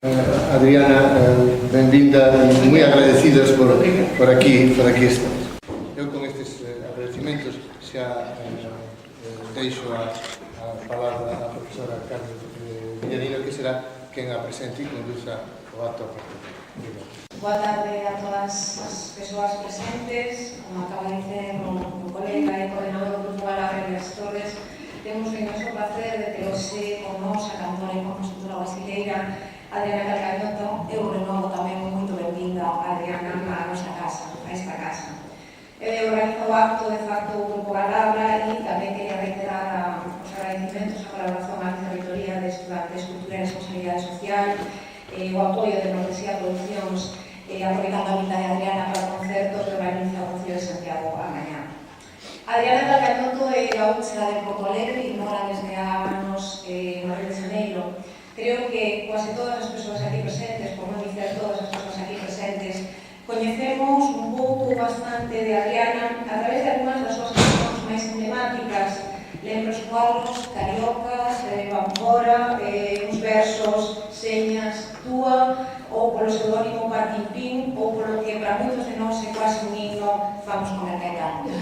Adriana, benvinda e moi agradecidos por aquí estamos. Eu con estes agradecimentos xa deixo a palabra á profesora Carmen Villarino, que será quen a presente e conduza o acto a partir de agora. Boa tarde a todas as persoas presentes. Como acaba de dizer o colega e coordinador do Grupo Galabra de Gestores, temos o inmenso placer de ter hoxe con nos a cantora e compositora brasileira Adriana Calcañoto. Eu renovo tamén moito benvinda a Adriana a nosa casa, a esta casa. Eu organizo o acto de facto do Grupo Galabra e tamén quería reiterar os agradecimentos á colaboración á Vicerrectoría de Estudantes, Cultura e Responsabilidade Social, o apoio de Nordesía Produccións, aproveitando a vinda de Adriana para o concerto que organiza o Concello de Santiago a mañá. Adriana Calcañoto é gaúcha de Porto Alegre e mora desde há anos no Río de Janeiro. Creo que quase todas as persoas aquí presentes, por non dizer todas as persoas aquí presentes, coñecemos un pouco bastante de Adriana a través de algunhas das súas cancións máis emblemáticas. Lembro os cuadros Cariocas, Bambora, uns versos, Señas, Túa, ou polo pseudónimo Partimpín, ou polo que para moitos de nós é quase un himno, Vamos comer Caetano.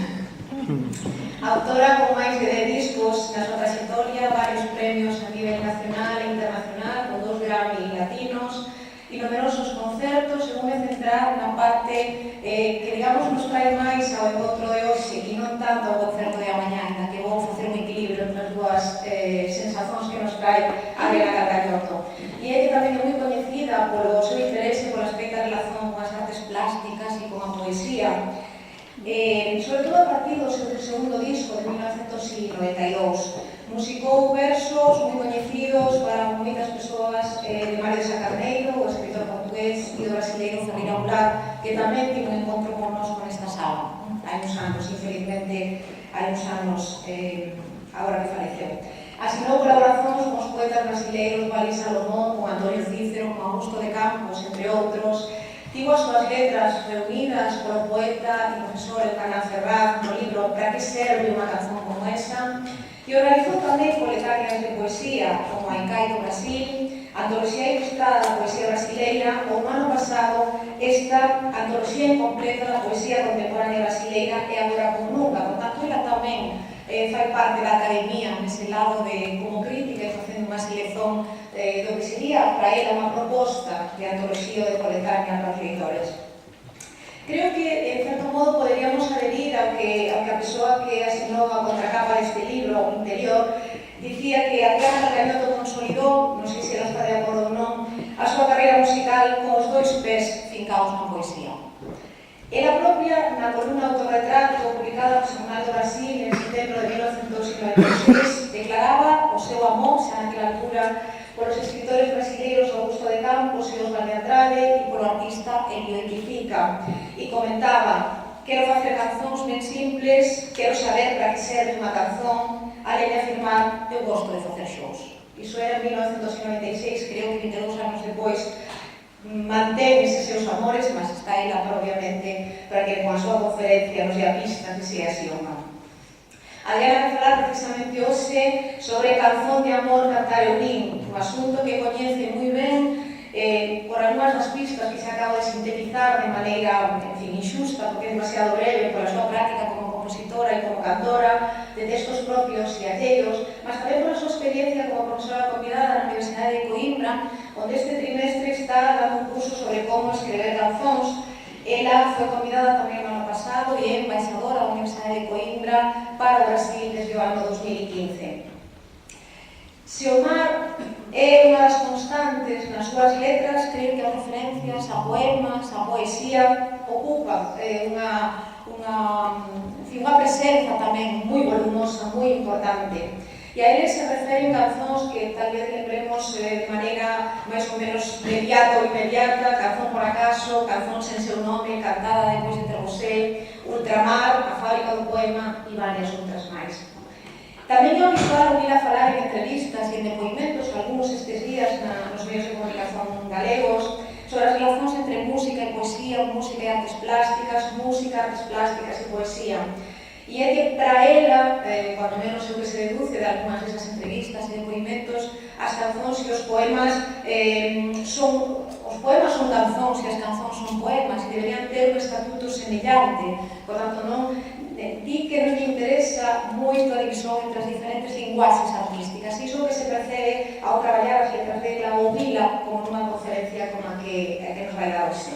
Autora con máis de 10 discos na súa trayectoria, varios premios a nivel nacional e internacional, con 2 Grammy latinos e numerosos concertos. Eu vou centrar na parte que, digamos, nos trae máis ao encontro de hoxe e non tanto ao concerto de amañá, na que vou facer un equilibrio entre as dúas sensazóns que nos trae Adriana Calcañoto. E é que tamén é moi coñecida polo seu interese pola estreita relación con as artes plásticas e con a poesía. Sobre todo a partir do seu segundo disco de 1992. Musicou versos moi coñecidos para moitas persoas de Mario de Sacarneiro, o escritor portugués, e do brasileiro Ferreira Aular, que tamén tivo un encontro con nos con esta sala. Hai uns anos, infelizmente, hai uns anos agora que faleceu. Asinou colaboracións con os poetas brasileiros Valí Salomón, con Antonio Cícero, con Augusto de Campos, entre outros. Tivo as súas letras reunidas polo poeta e profesor Eucana Ferraz no libro Para que serve unha canción como esa, e organizou tamén coletarias de poesía como Haicai do Brasil, Antoloxía Ilustrada da Poesía Brasileira, ou no ano pasado esta Antoloxía Incompleta da Poesía Contemporánea Brasileira e agora con Nunca. Por tanto, ela tamén fai parte da academia nese lado de como crítica e facendo unha selección do que sería para ela unha proposta de antoloxía de coletaria para os leitores. Creo que, en certo modo, poderíamos adherir ao que a persoa que asinou a contracapa deste libro interior dicía que Adriana Calcañoto consolidou, non sei se ela está de acordo ou non, a súa carreira musical con os dois pés fincados na poesía. Ela propia, na columna Autorretrato, publicada no Jornal do Brasil en setembro de 1996, declaraba o seu amor, xa naquela altura, polos escritores brasileiros Augusto de Campos e Osvaldo de Andrade e polo artista Elio Equifica. E comentaba: quero facer canzóns ben simples, quero saber para que serve unha canzón, além de afirmar, eu gosto de facer shows. Iso era en 1996, creo que 22 anos depois mantén eses seus amores, mas está ela propiamente para que con a súa conferencia nos dé a pista que sea así ou non. Adriana vai falar precisamente hoxe sobre Canzón de Amor Cantar eu nin, un asunto que coñece moi ben por algunhas das pistas que se acaba de sintetizar de maneira, en fin, injusta, porque é demasiado breve pola súa práctica como compositora e como cantora, de textos propios e alleios, mas tamén pola súa experiencia como profesora convidada na Universidade de Coimbra, onde este trimestre está dando un curso sobre como escrever canzóns. Ela foi convidada tamén no ano pasado e é embaixadora da Universidade de Coimbra para o Brasil desde o ano 2015. Se o mar é unha das constantes nas súas letras, creo que as referencias a poemas, a poesía, ocupa unha presenza tamén moi volumosa, moi importante. E a eles se referen canzóns que tal vez lembremos de maneira máis ou menos inmediata ou inmediata: Canzón por acaso, Canzón sen seu nome, Cantada depois de ter você, Ultramar, A fábrica do poema e varias outras máis. Tamén é habitual ouvir a falar en entrevistas e en depoimentos, algúns estes días nos medios de comunicación galegos, sobre as relacións entre música e poesía, música e artes plásticas e poesía. E é que para ela, cuando menos o que se deduce de algunhas desas entrevistas e depoimentos, as canzóns e os poemas son canzóns e as canzóns son poemas e deberían ter un estatuto semellante. Por tanto, non di que non lle interesa moito a división entre as diferentes linguaxes artísticas. Iso que se percebe ao traballar as letras dela ou vila como nunha conferencia como a que nos vai dar hoxe.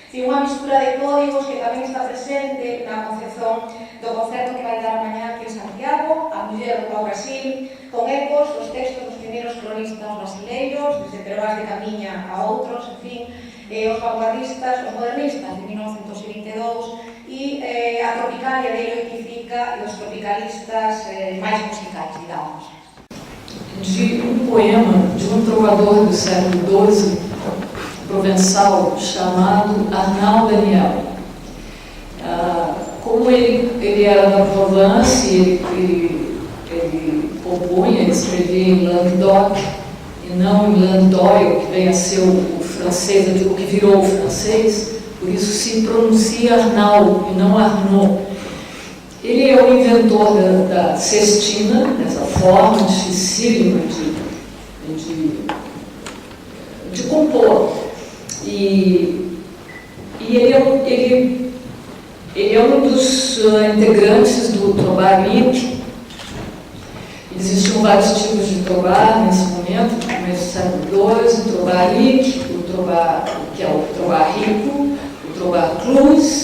Unha mistura de códigos que tamén está presente na concepción do concerto que vai dar mañá aquí en Santiago, a muller do Brasil, con ecos dos textos dos primeiros cronistas brasileiros, desde Perobás de Camiña a outros, en fin, os vanguardistas, os modernistas de 1922 e a Tropicalia de Oitifica e os tropicalistas máis musicais, digamos. De poema de trovador do século XII, provençal, chamado Arnaud Daniel. Como ele era da Provence, ele compunha, ele escrevia em Languedoc e não em Landoil, que vem a ser o francês, o que virou o francês, por isso se pronuncia Arnaud e não Arnaud. Ele é o inventor da cestina, dessa forma dificílima de compor. E ele é um dos integrantes do Trobar Lyrique. Existiam vários tipos de Trobar nesse momento, no começo do século II, o Trobar Lyrique, que é o Trobar rico, o Trobar Cluse,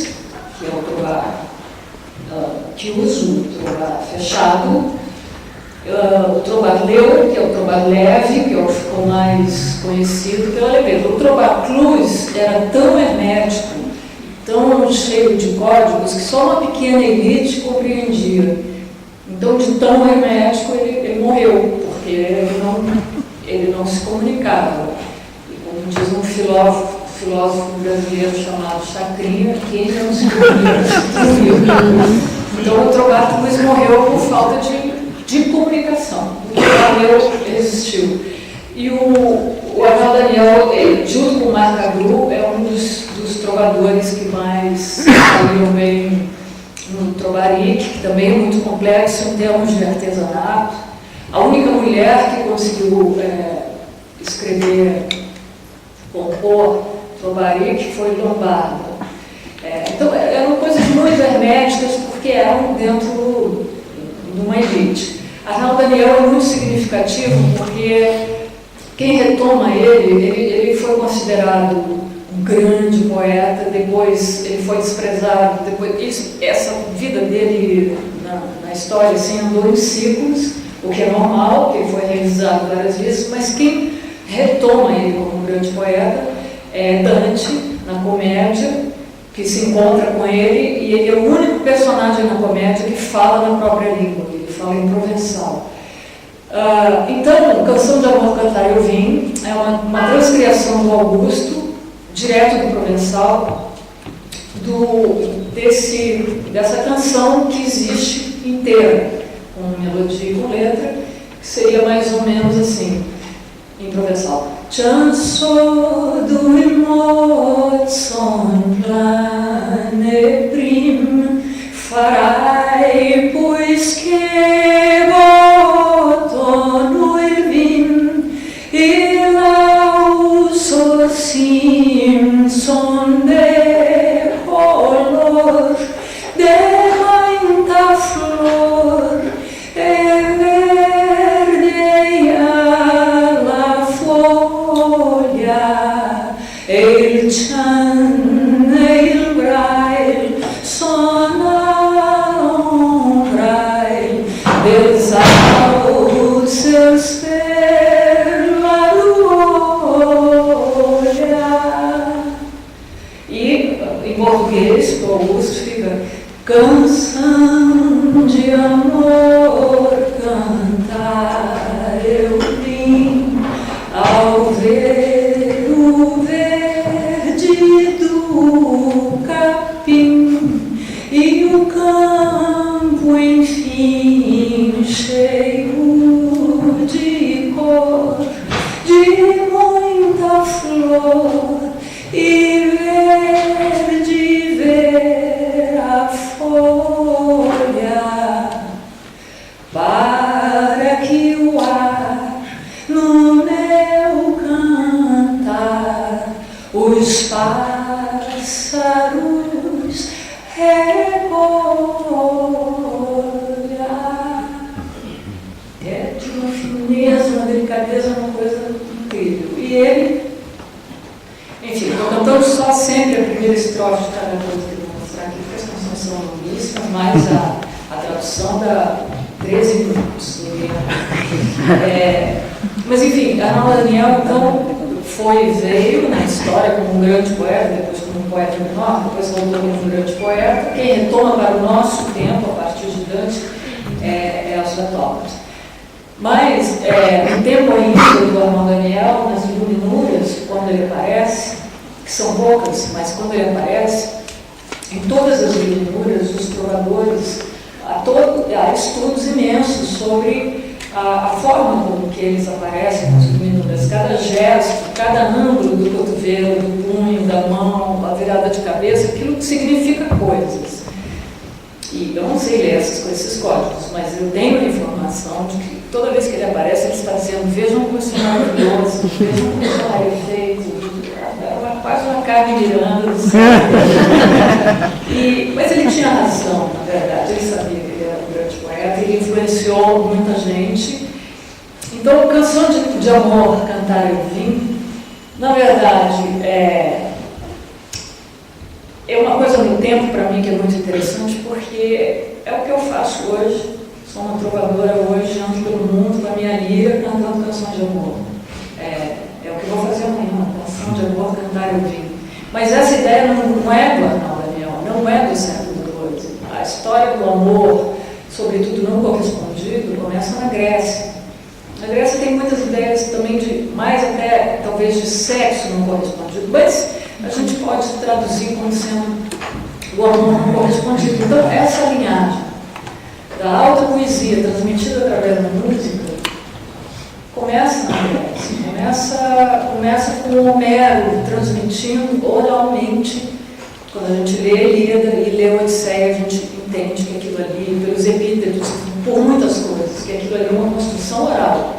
que é o Trobar o Trobar fechado, o Trobar Leu, que é o Trobar leve, que ficou mais conhecido pela leveza. O Trobar Cluse era tão hermético, tão cheio de códigos, que só uma pequena elite compreendia. Então, de tão hermético, ele morreu, porque ele não se comunicava. E como diz um filósofo brasileiro chamado Chacrinha, quem não se comunica. Então, o Trobar Cluse morreu por falta de comunicação. O Trobar Leu existiu. E o Arnaud Daniel, junto com o Marc Agru, é um dos trovadores que mais saíram bem no Trobar Lyrique, que também é muito complexo em termos de artesanato. A única mulher que conseguiu escrever, compor Trobar Lyrique foi Lombarda. Então, eram coisas muito herméticas, porque eram dentro de uma elite. Arnaud Daniel é muito significativo, porque quem retoma ele foi considerado um grande poeta, depois ele foi desprezado, essa vida dele na história assim, andou em ciclos, o que é normal, que ele foi revisado várias vezes, mas quem retoma ele como um grande poeta é Dante, na comédia, que se encontra com ele, e ele é o único personagem na comédia que fala na própria língua, ele fala em provençal. Então, Canção de Amor Cantar Eu Vim é uma transcriação do Augusto, direto do provençal, dessa canção que existe inteira, com melodia e com letra, que seria mais ou menos assim, em provençal. Chanso du mot son plane prim, farai pois que voto il vin, e laus orsim son de color, de muita flor, e verdeia la folha, il chan e il braille sonaram braille, des alces per la olha. E em português, o Augusto fica canção de amor cantar eu vim ao ver o verde do capim e o campo enfim cheio de cor, de muita flor e verde ver a folha os pássaros recolha. É de uma fineza, uma delicadeza, uma coisa incrível. E ele, enfim, estou cantando só sempre a primeira estrofe de cada coisa que eu vou mostrar aqui, porque as canções são longuíssimas, mas a tradução dá 13 minutos. Mas enfim, Arnaldo Daniel, então, veio na história como um grande poeta, depois como um poeta menor, depois voltou como um grande poeta. Quem retoma para o nosso tempo, a partir de Dante, é Elza Topet. Mas, no tempo ainda do Arnaldo Daniel, nas Iluminuras, quando ele aparece, que são poucas, mas quando ele aparece, em todas as Iluminuras, os trovadores, há estudos imensos sobre a forma como que eles aparecem nas Iluminuras, cada gesto, cada ângulo do cotovelo, do punho, da mão, a virada de cabeça, aquilo significa coisas. E eu não sei ler esses códigos, mas eu tenho a informação de que toda vez que ele aparece, ele está dizendo: vejam como isso é maravilhoso, vejam como isso é feito. É quase uma carne mirando do céu. Mas ele tinha razão, na verdade, ele sabia que ele era um grande poeta, ele influenciou muita gente. Então, Canção de Amor, Cantar Eu Vim, na verdade, é uma coisa no tempo para mim que é muito interessante, porque é o que eu faço hoje. Sou uma trovadora hoje, ando pelo mundo com a minha lira cantando canções de amor. É o que eu vou fazer amanhã, uma canção de amor, cantar eu vim. Mas essa ideia não é do Arnaldo Daniel, não é do século XII. A história do amor, sobretudo não correspondido, começa na Grécia. Na Grécia tem muitas ideias também de, mais até talvez de sexo não correspondido, mas a gente pode traduzir como sendo o amor não correspondido. Então, essa linhagem da alta poesia transmitida através da música começa na Grécia, começa com Homero transmitindo oralmente. Quando a gente lê Ilíada e lê Odisseia, a gente entende que aquilo ali, pelos epítetos, por muitas coisas, que aquilo ali é uma construção oral.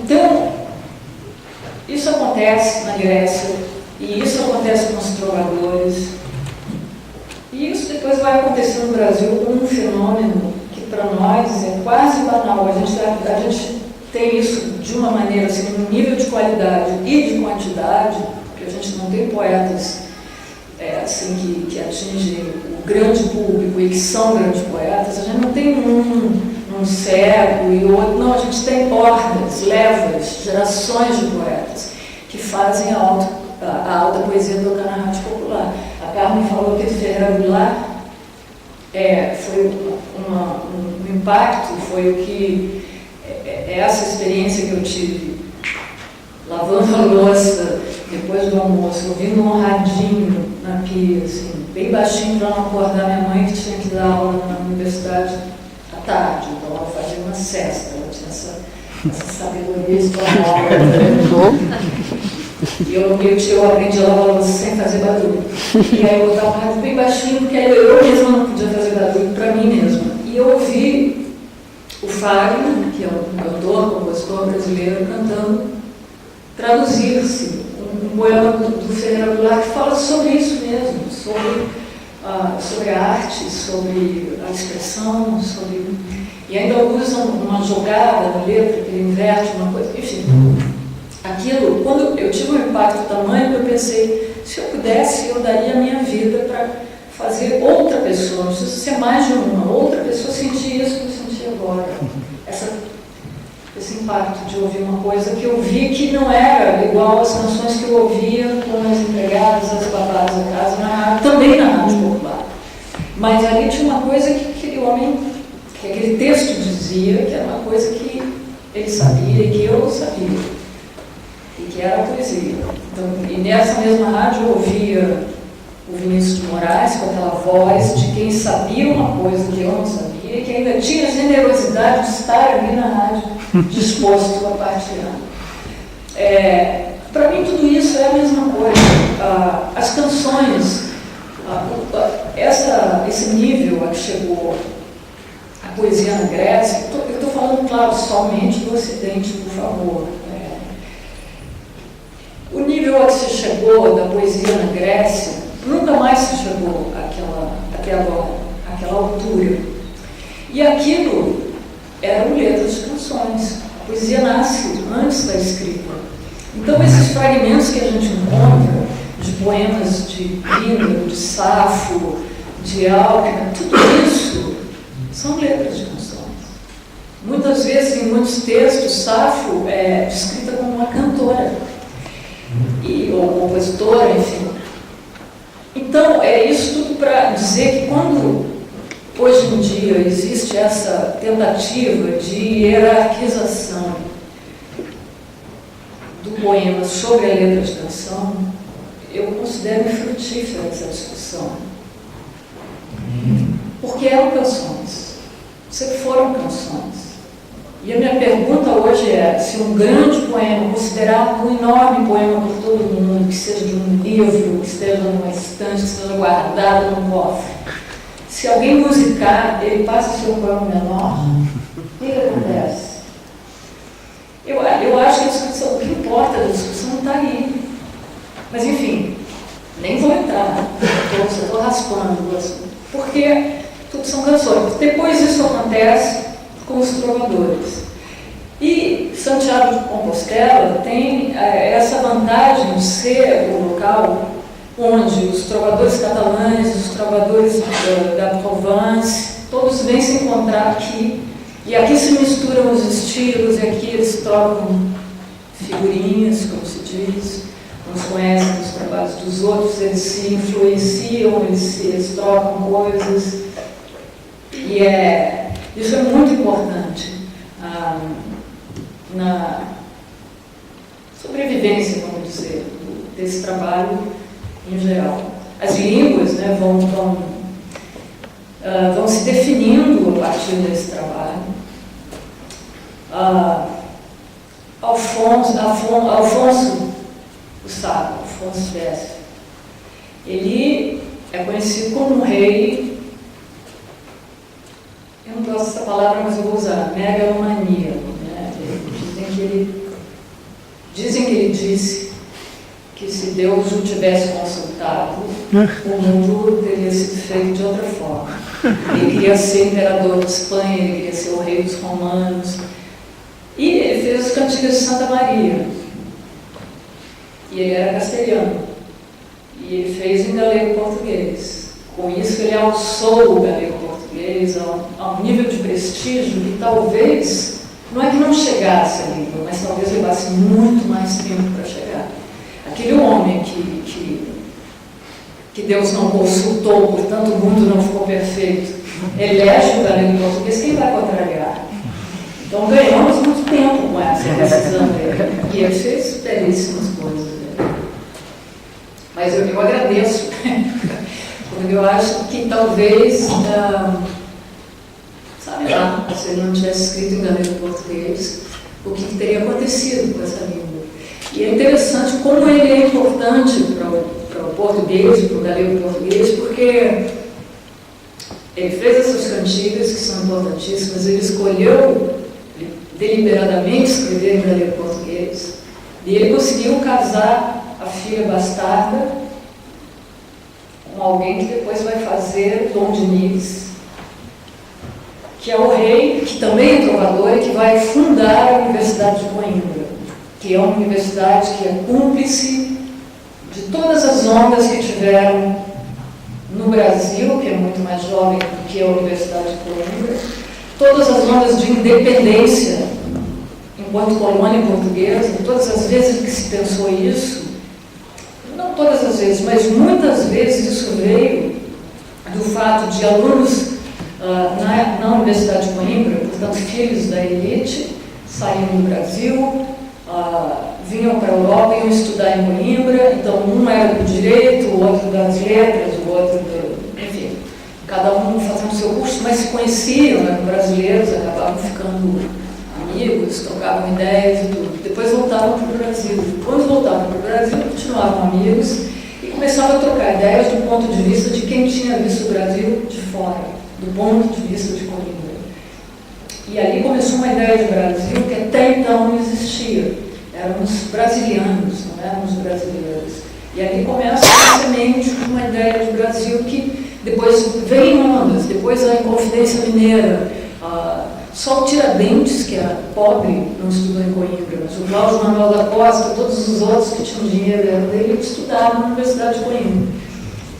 Então, isso acontece na Grécia, e isso acontece com os trovadores, e isso depois vai acontecer no Brasil com um fenômeno que para nós é quase banal. A gente tem isso de uma maneira, assim, um nível de qualidade e de quantidade, porque a gente não tem poetas assim, que atingem o grande público e que são grandes poetas. A gente não tem um cego e outro, não, a gente tem hordas, levas, gerações de poetas que fazem a alta poesia tocar na rádio popular. A Carmen falou que Ferreira Goulart foi um impacto, foi o que essa experiência que eu tive lavando a louça depois do almoço, ouvindo um radinho na pia, assim, bem baixinho para não acordar minha mãe, que tinha que dar aula na universidade à tarde, então ela fazia uma sesta, ela tinha essa sabedoria espanhola. E eu aprendi a lavar a louça sem fazer barulho. E aí eu botava um rádio bem baixinho, porque aí eu mesma não podia fazer barulho para mim mesma. E eu ouvi o Fagner, que é um cantor, compositor brasileiro, cantando Traduzir-se, um poema do Ferreira Goulart que fala sobre isso mesmo, sobre a arte, sobre a expressão, e ainda usam uma jogada na letra, que ele inverte uma coisa, enfim. Aquilo, quando eu tive um impacto tamanho, eu pensei, se eu pudesse, eu daria a minha vida para fazer outra pessoa, não precisa ser mais de uma, outra pessoa sentir isso que eu senti agora. Esse impacto de ouvir uma coisa que eu vi que não era igual às canções que eu ouvia com as empregadas, as babás da casa, também na rádio popular. Mas ali tinha uma coisa que aquele homem, que aquele texto dizia, que era uma coisa que ele sabia e que eu sabia, e que era a poesia. Então, e nessa mesma rádio eu ouvia o Vinícius de Moraes com aquela voz de quem sabia uma coisa que eu não sabia, e que ainda tinha a generosidade de estar ali na rádio, disposto a partilhar. Para mim, tudo isso é a mesma coisa. As canções, esse nível a que chegou a poesia na Grécia, eu estou falando, claro, somente do Ocidente, por favor. O o nível a que se chegou da poesia na Grécia, nunca mais se chegou até agora, àquela altura. E aquilo eram letras de canções. A poesia nasce antes da escrita. Então, esses fragmentos que a gente encontra de poemas de Píndaro, de Safo, de Alckmin, tudo isso são letras de canções. Muitas vezes, em muitos textos, Safo é descrita como uma cantora, ou compositora, enfim. Então, é isso tudo para dizer que quando, hoje em dia, existe essa tentativa de hierarquização do poema sobre a letra de canção, eu considero infrutífera essa discussão. Porque eram canções, sempre foram canções. E a minha pergunta hoje é, se um grande poema, considerado um enorme poema por todo mundo, que seja de um livro, que esteja numa estante, que esteja guardado num cofre, se alguém musicar, ele passa a ser um poema menor, o que acontece? Eu acho que a discussão, o que importa da discussão está aí. Mas, enfim, nem vou entrar, estou raspando o assunto, porque tudo são canções. Depois isso acontece com os trovadores. E Santiago de Compostela tem essa vantagem de ser o local onde os trovadores catalães, os trovadores da Provence, todos vêm se encontrar aqui. E aqui se misturam os estilos, e aqui eles trocam figurinhas, como se diz, uns conhecem os trabalhos dos outros, eles se influenciam, eles trocam coisas. E isso é muito importante na sobrevivência, vamos dizer, desse trabalho em geral. As línguas, né, vão se definindo a partir desse trabalho. Alfonso o Sábio, Alfonso X, ele é conhecido como um rei, eu não gosto dessa palavra, mas eu vou usar, megalomaníaco, né? Dizem que ele disse que se Deus o tivesse consultado, o mundo teria sido feito de outra forma. Ele queria ser imperador de Espanha, ele queria ser o rei dos romanos. E ele fez os cantigas de Santa Maria. E ele era castelhano. E ele fez em galego-português. Com isso, ele alçou o galego-português a um nível de prestígio que talvez, não é que não chegasse a língua, mas talvez levasse muito mais tempo para chegar. Aquele homem que Deus não consultou, portanto o mundo não ficou perfeito, elege o galego-português, quem vai contrariar? Então ganhamos muito tempo com essa decisão dele. E ele fez belíssimas coisas. Mas eu agradeço, porque eu acho que talvez, sabe lá, se ele não tivesse escrito em galego-português, o que teria acontecido com essa língua. E é interessante como ele é importante para o português, para o galego-português, porque ele fez essas cantigas que são importantíssimas, ele escolheu deliberadamente escrever em galego-português, e ele conseguiu casar a filha bastarda com alguém que depois vai fazer Dom Diniz, que é o rei, que também é trovador e que vai fundar a Universidade de Coimbra, que é uma universidade que é cúmplice de todas as ondas que tiveram no Brasil, que é muito mais jovem do que a Universidade de Coimbra, todas as ondas de independência enquanto colônia portuguesa, todas as vezes que se pensou isso, não todas as vezes, mas muitas vezes isso veio do fato de alunos na Universidade de Coimbra, portanto filhos da elite, saíam do Brasil, vinham para a Europa, iam estudar em Coimbra, então um era do direito, o outro das letras, o outro enfim, cada um fazendo o seu curso, mas se conheciam, eram brasileiros, acabavam ficando amigos, trocavam ideias e tudo. Depois voltavam para o Brasil. Quando voltavam para o Brasil, continuavam amigos e começavam a trocar ideias do ponto de vista de quem tinha visto o Brasil de fora, do ponto de vista de Coimbra. E ali começou uma ideia de Brasil que até então não existia. éramos brasilianos, não éramos brasileiros. E ali começa a semente de uma ideia de Brasil que depois vem em ondas, depois a Inconfidência Mineira, só o Tiradentes, que era pobre, não estudou em Coimbra, mas o Cláudio Manuel da Costa, todos os outros que tinham dinheiro dele, estudaram na Universidade de Coimbra.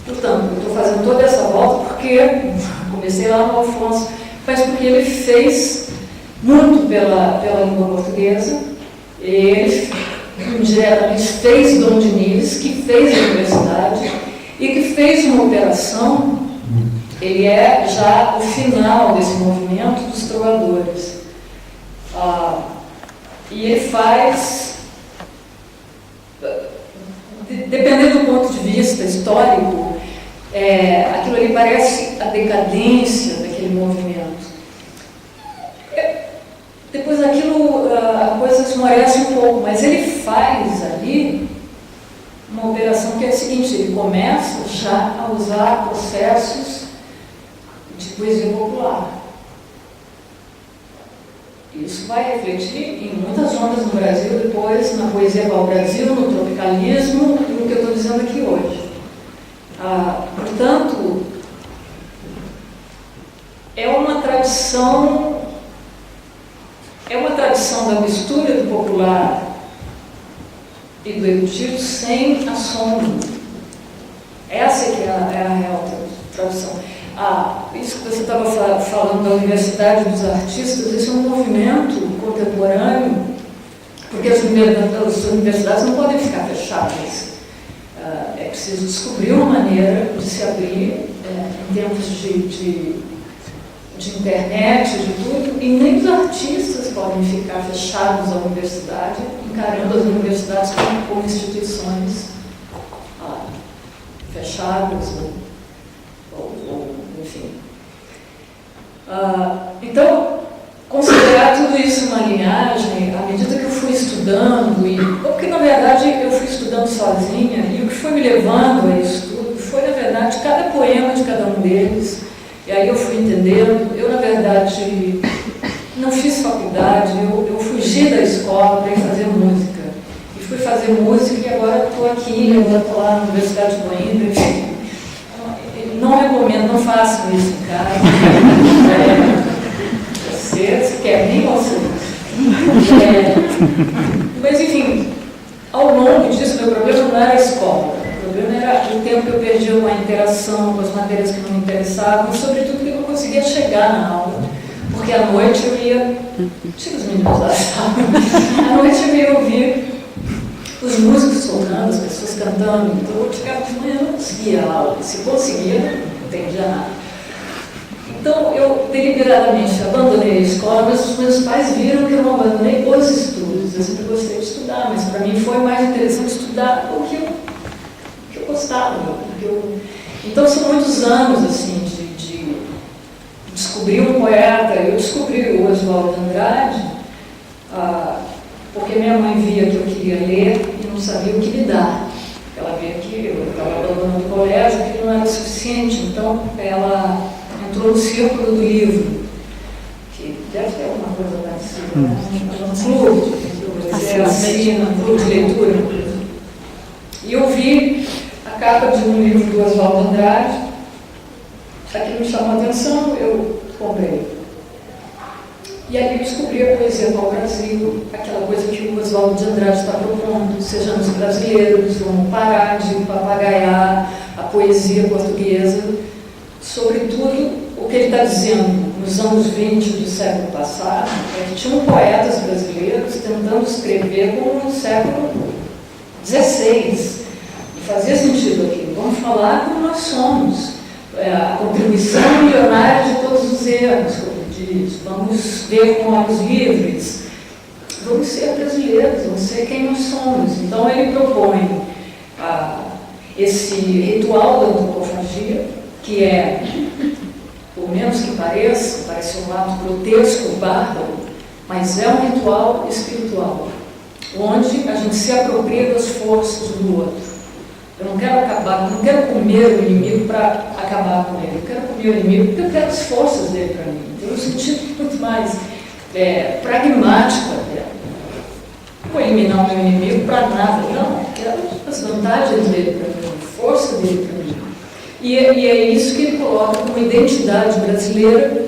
Portanto, eu estou fazendo toda essa volta porque comecei lá no Alfonso, mas porque ele fez muito pela língua portuguesa, ele indiretamente fez Dom Diniz, que fez a universidade e que fez uma operação. Ele é já o final desse movimento dos trovadores. E ele faz, dependendo do ponto de vista histórico, aquilo ali parece a decadência daquele movimento. Depois aquilo, a coisa esmorece um pouco, mas ele faz ali uma operação que é a seguinte: ele começa já a usar processos de poesia popular. Isso vai refletir em muitas ondas no Brasil depois, na poesia pau-brasil, no tropicalismo e no que eu estou dizendo aqui hoje. Portanto, é uma tradição da mistura do popular e do erudito sem assombro. Essa que é a real tradução. Isso que você estava falando da Universidade dos Artistas, isso é um movimento contemporâneo, porque as universidades não podem ficar fechadas. É preciso descobrir uma maneira de se abrir em tempos de internet, de tudo, e nem os artistas podem ficar fechados à universidade, encarando as universidades como instituições fechadas, ou enfim. Então, considerar tudo isso uma linhagem, à medida que eu fui estudando, porque na verdade eu fui estudando sozinha, e o que foi me levando a isso tudo foi, na verdade, cada poema de cada um deles. E aí eu fui entendendo. Eu, na verdade, não fiz faculdade, eu fugi da escola para ir fazer música. E fui fazer música e agora estou aqui, agora estou lá na Universidade de Coimbra. Não recomendo, não façam isso em casa. Você quer nem você. Mas, enfim, ao longo disso, meu problema não era a escola. O problema era o tempo que eu perdia com a interação, com as matérias que não me interessavam, e sobretudo que eu não conseguia chegar na aula, porque à noite eu ia, tira os meninos da sala, à noite eu ia ouvir os músicos tocando, as pessoas cantando, então eu ficava de manhã, não conseguia a aula, se conseguia, não entendia nada. Então eu deliberadamente abandonei a escola, mas os meus pais viram que eu não abandonei os estudos. Eu sempre gostei de estudar, mas para mim foi mais interessante estudar o que eu gostava. Então são muitos anos assim, de descobrir um poeta. Eu descobri o Oswald de Andrade porque minha mãe via que eu queria ler e não sabia o que me dar. Ela via que eu estava abandonando o colégio, que não era suficiente, então ela entrou no círculo do livro, que deve ter alguma coisa parecida, né? Um clube, um clube de leitura. E eu vi a capa de um livro do Oswald de Andrade, aquilo me chamou a atenção, eu comprei. E ali eu descobri a poesia pau-brasil, aquela coisa que o Oswald de Andrade está propondo: sejamos brasileiros, vamos parar de papagaiar a poesia portuguesa. Sobretudo, o que ele está dizendo nos anos 20 do século passado é que tinham poetas brasileiros tentando escrever como no século XVI. E fazia sentido aquilo. Vamos falar como nós somos. A contribuição milionária de todos os erros, como diz. Vamos ver com olhos livres. Vamos ser brasileiros, vamos ser quem nós somos. Então ele propõe esse ritual da antropofagia, que é, por menos que pareça um ato grotesco, bárbaro, mas é um ritual espiritual, onde a gente se apropria das forças do outro. Eu não quero comer o inimigo para acabar com ele, eu quero comer o inimigo porque eu quero as forças dele para mim. Tem um sentido muito mais pragmático até. vou eliminar o meu inimigo para nada. Não, quero as vantagens dele para mim, a força dele para mim. E é isso que ele coloca como identidade brasileira,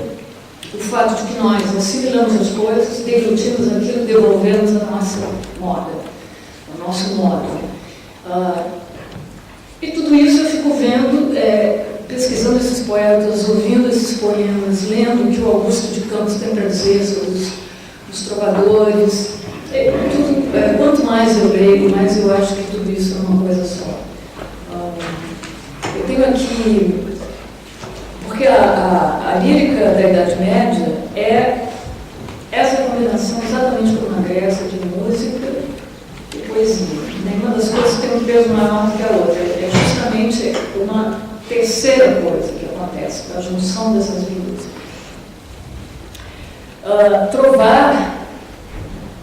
o fato de que nós assimilamos as coisas, deglutimos aquilo, devolvemos a nossa moda, o nosso modo. E tudo isso eu fico vendo, pesquisando esses poetas, ouvindo esses poemas, lendo o que o Augusto de Campos tem para dizer sobre os trovadores. Quanto mais eu leio, mais eu acho que tudo isso é uma coisa só. Eu tenho aqui, porque a lírica da Idade Média é essa combinação exatamente como na Grécia de música e poesia. Nenhuma das coisas tem um peso maior do que a outra. É justamente uma terceira coisa que acontece, a junção dessas duas. Trovar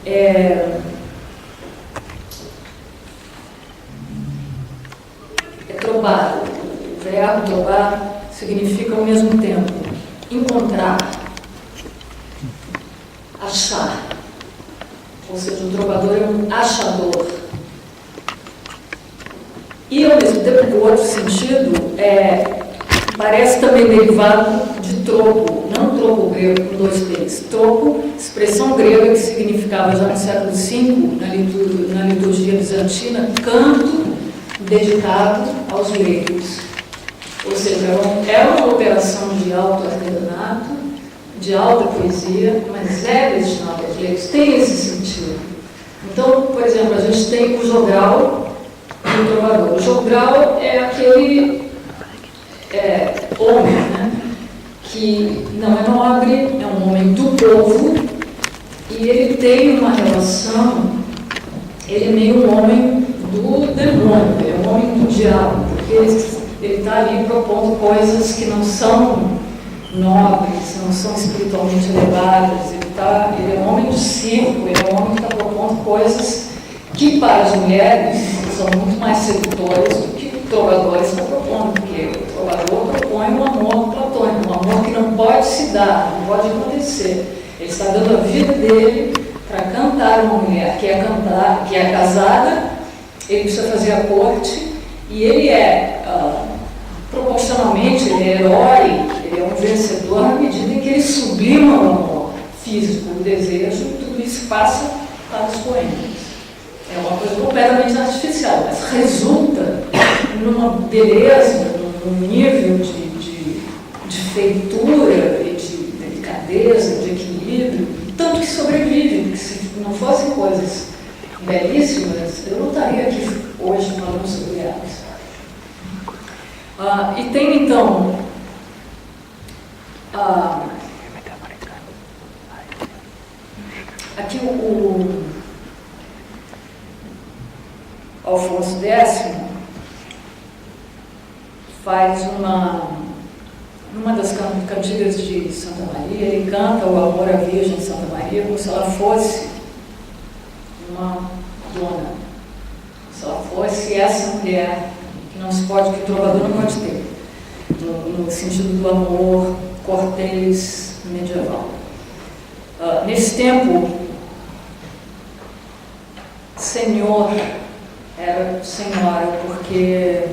é trobar. O verbo trovar significa ao mesmo tempo encontrar, achar. Ou seja, o trovador é um achador. E ao mesmo tempo, o outro sentido parece também derivado de troco, não troco grego com dois T's. Troco, expressão grega que significava já no século V, na liturgia bizantina, canto dedicado aos gregos. Ou seja, era uma operação de alto artesanato, de alta poesia, mas é destinado aos gregos, tem esse sentido. Então, por exemplo, a gente tem o jogral e o trovador. O jogral é aquele homem, né, que não é nobre, é um homem do povo, e ele tem uma relação, ele é meio um homem do demônio, ele é um homem do diabo, porque ele está ali propondo coisas que não são nobres, não são espiritualmente elevadas. Ele é um homem do circo, ele é um homem que está propondo coisas que para as mulheres são muito mais sedutoras do que o trovador está propondo, porque o trovador propõe um amor platônico, um amor que não pode se dar, não pode acontecer. Ele está dando a vida dele para cantar uma mulher que é casada, ele precisa fazer a corte, e ele proporcionalmente, ele é herói, ele é um vencedor à medida em que ele sublima o amor físico, o desejo, tudo isso passa para os poemas. É uma coisa completamente artificial, mas resulta numa beleza, num nível de feitura e de delicadeza, de equilíbrio, tanto que sobrevive, porque se não fossem coisas belíssimas, eu não estaria aqui hoje falando sobre elas. E tem então aqui o Alfonso X faz numa das cantigas de Santa Maria, ele canta o amor à Virgem de Santa Maria como se ela fosse uma dona, se ela fosse essa mulher que não se pode, que o trovador não pode ter, no sentido do amor cortês medieval. Nesse tempo, senhor era senhora, porque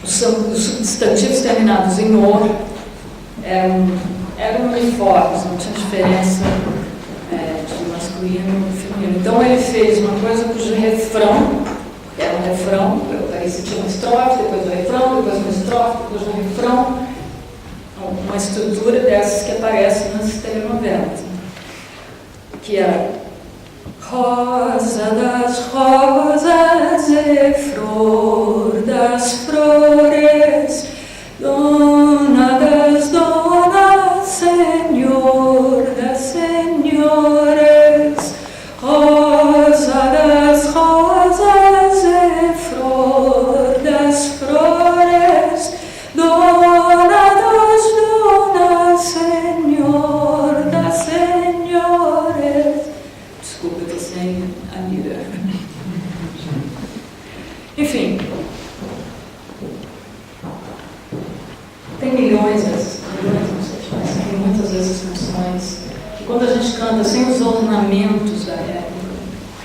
os substantivos terminados em or eram uniformes, não tinha diferença de masculino e feminino. Então ele fez uma coisa cujo refrão, era um refrão, aí você tinha uma estrofe, depois do refrão, depois uma estrofe, depois um refrão, uma estrutura dessas que aparece nas telenovelas, que era rosa das rosas e flor das flores, dona das donas, senhor das senhores, rosa das rosas e flor das flores, dona das donas, senhor das senhores. Desculpa, eu estou sem a mira. Enfim, tem milhões dessas canções, tem muitas dessas canções que quando a gente canta sem os ornamentos da época,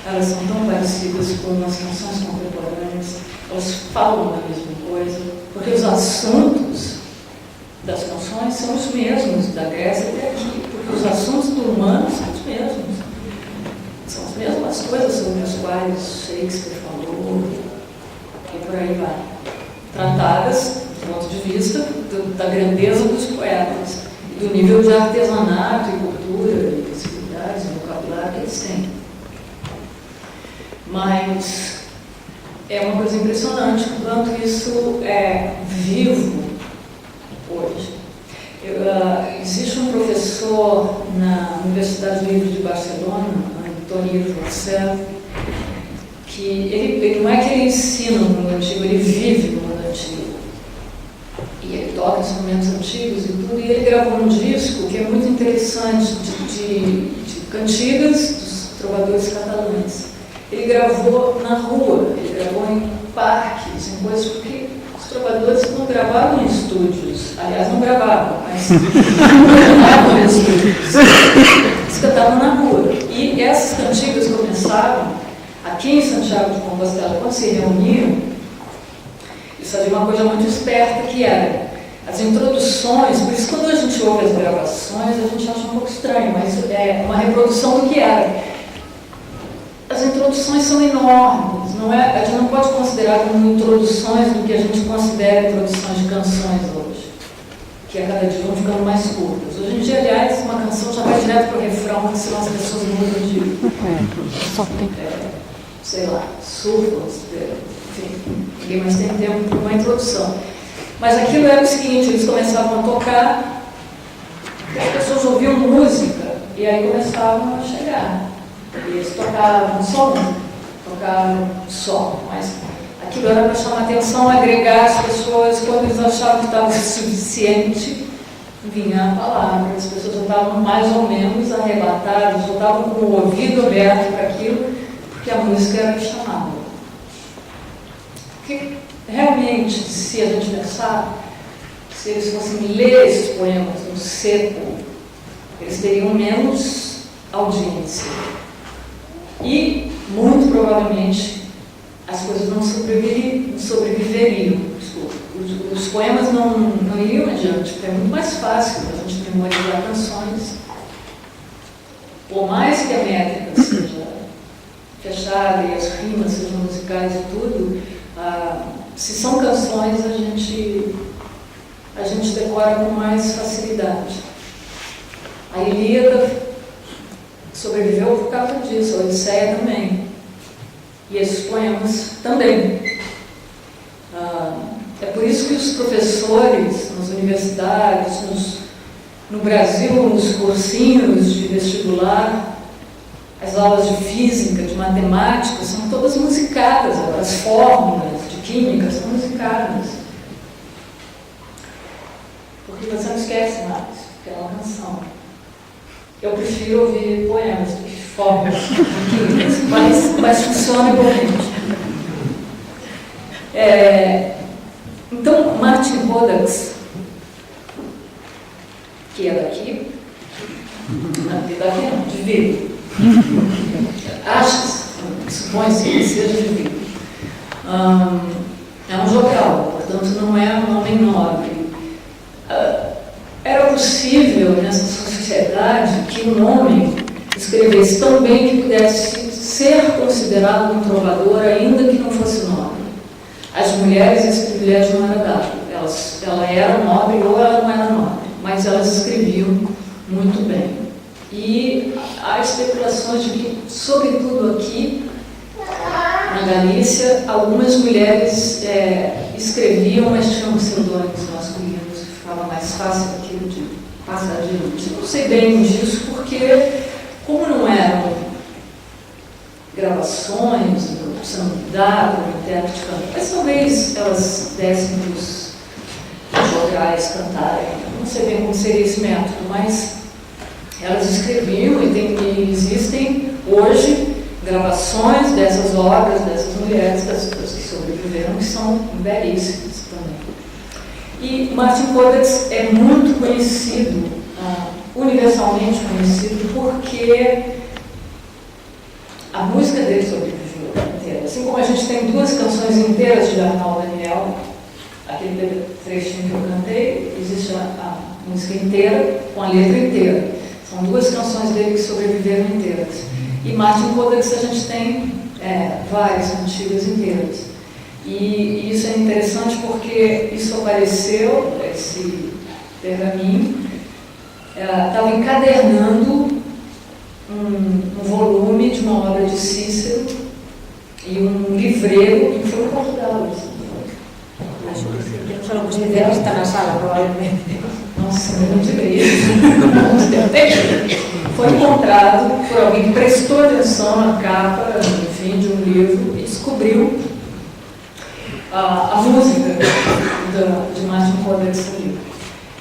elas são tão parecidas com as canções contemporâneas, elas falam da mesma coisa, porque os assuntos das canções são os mesmos da Grécia até aqui, porque os assuntos do humano são os mesmos. São as mesmas coisas sobre as quais Shakespeare falou e por aí vai. Tratadas do ponto de vista da grandeza dos poetas, do nível de artesanato e cultura, e possibilidades, e vocabulário que eles têm. Mas é uma coisa impressionante o quanto isso é vivo hoje. Existe um professor na Universidade Livre de Barcelona, Antoni Forcel, que ele não é que ele ensina no mundo antigo, ele vive no mundo antigo. E ele toca instrumentos antigos e tudo, e ele gravou um disco que é muito interessante de cantigas dos trovadores catalães. Ele gravou na rua, ele gravou em parques, em coisas, porque os trovadores não gravavam em estúdios. Aliás, não gravavam, mas não gravavam em estúdios. Eles cantavam na rua. E essas cantigas começaram aqui em Santiago de Compostela, quando se reuniam, eles faziam uma coisa muito esperta, que era as introduções. Por isso, quando a gente ouve as gravações, a gente acha um pouco estranho, mas é uma reprodução do que era. As introduções são enormes, não é? A gente não pode considerar como introduções do que a gente considera introduções de canções hoje, que a cada dia vão ficando mais curtas. Hoje em dia, aliás, uma canção já vai direto para o refrão, porque senão as pessoas mudam de sei lá, surfam, enfim, ninguém mais tem tempo para uma introdução. Mas aquilo era o seguinte: eles começavam a tocar, as pessoas ouviam música e aí começavam a chegar. E eles tocavam só, mas aquilo era para chamar atenção, agregar as pessoas. Quando eles achavam que estava suficiente, vinha a palavra. As pessoas já estavam mais ou menos arrebatadas, já estavam com o ouvido aberto para aquilo, porque a música era chamada. Porque realmente, se a gente pensar, se eles fossem ler esses poemas no seco, eles teriam menos audiência. E, muito provavelmente, as coisas não sobreviveriam. Os poemas não iriam adiante, porque é muito mais fácil a gente memorizar canções. Por mais que a métrica seja fechada e as rimas sejam musicais e tudo, se são canções, a gente decora com mais facilidade. A Ilíada sobreviveu por causa disso, a Odisseia também. E esses poemas também. É por isso que os professores nas universidades, no Brasil, nos cursinhos de vestibular, as aulas de física, de matemática, são todas musicadas. As fórmulas de química são musicadas. Porque você não esquece mais, porque é uma canção. Eu prefiro ouvir poemas do que fórmulas químicas, mas funciona igualmente. Então, Martin Kodax, que é daqui não, de Vigo, supõe-se que seja de Vigo, é um jogal, portanto não é um homem nobre. Era possível nessa sociedade que um homem escrevesse tão bem que pudesse ser considerado um trovador, ainda que não fosse nobre. As mulheres, esse privilégio não era dado. Ela era nobre ou ela não era nobre, mas elas escreviam muito bem. E há especulações de que, sobretudo aqui, na Galícia, algumas mulheres escreviam, mas tinham pseudônimos masculinos, que ficava mais fácil aquilo de passar adiante. Não sei bem disso, porque, como não eram gravações, você não dá para o intérprete cantar, mas talvez elas dessem para os jogais cantarem. Não sei bem como seria esse método, mas elas escreviam e existem hoje gravações dessas obras, dessas mulheres, das que sobreviveram, que são belíssimas também. E Martin Kodax é muito conhecido, universalmente conhecido, porque a a música dele sobreviveu inteira. Assim como a gente tem 2 canções inteiras de Arnaldo Daniel, aquele trechinho que eu cantei, existe a música inteira com a letra inteira. São 2 canções dele que sobreviveram inteiras. E Martin Codex a gente tem várias cantigas inteiras. E isso é interessante porque isso apareceu, esse pergaminho, estava encadernando um volume de uma obra de Cícero e um livreiro que foi em Portugal. Acho que sí. Solo que os livreiros están na sala, probablemente. Nossa, eu não diria. Foi encontrado por alguém que prestou atenção na capa, enfim, de um livro e descobriu a música de Martin Codex no livro.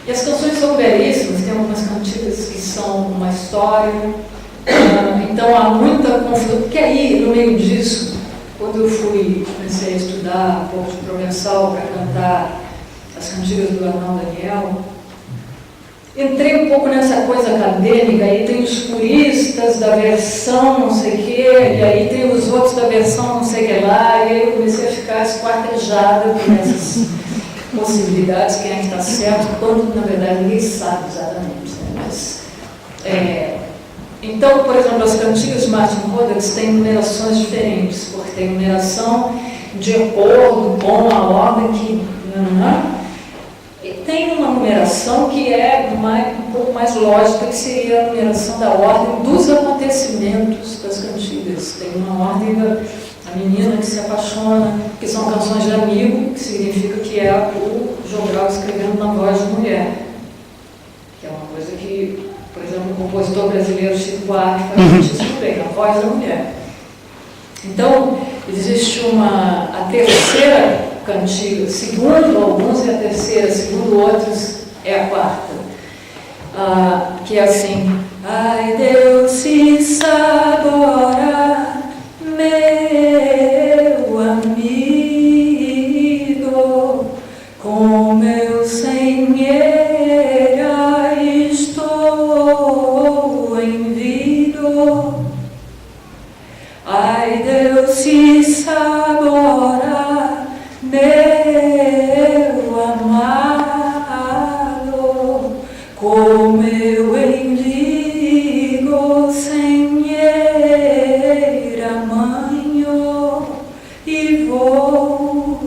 E as canções são belíssimas, tem algumas cantigas que são uma história, então há muita confusão, porque aí, no meio disso, quando eu comecei a estudar um pouco de provençal para cantar as cantigas do Arnaldo Daniel, entrei um pouco nessa coisa acadêmica, aí tem os puristas da versão não sei o quê, e aí tem os outros da versão não sei o que lá, e aí eu comecei a ficar esquartejada com essas possibilidades, quem é que está certo, quando na verdade ninguém sabe exatamente. Né? Mas, então, por exemplo, as cantigas de Martin Codex têm numerações diferentes, porque tem numeração de acordo com a ordem que... E tem uma numeração que é um pouco mais lógica, que seria a numeração da ordem dos acontecimentos das cantigas. Tem uma ordem da menina que se apaixona, que são canções de amigo, que significa que é o Jobral escrevendo na voz de mulher. Que é uma coisa que, por exemplo, o compositor brasileiro Chico Buarque faz muitíssimo bem, na voz da mulher. Então, existe a terceira cantiga, segundo alguns é a terceira, segundo outros é a quarta, que é assim: ai Deus se sabora, meu amigo, com meu senheira estou em vido. Ai Deus se sabora, meu amado, como eu enligo senheira manho e vou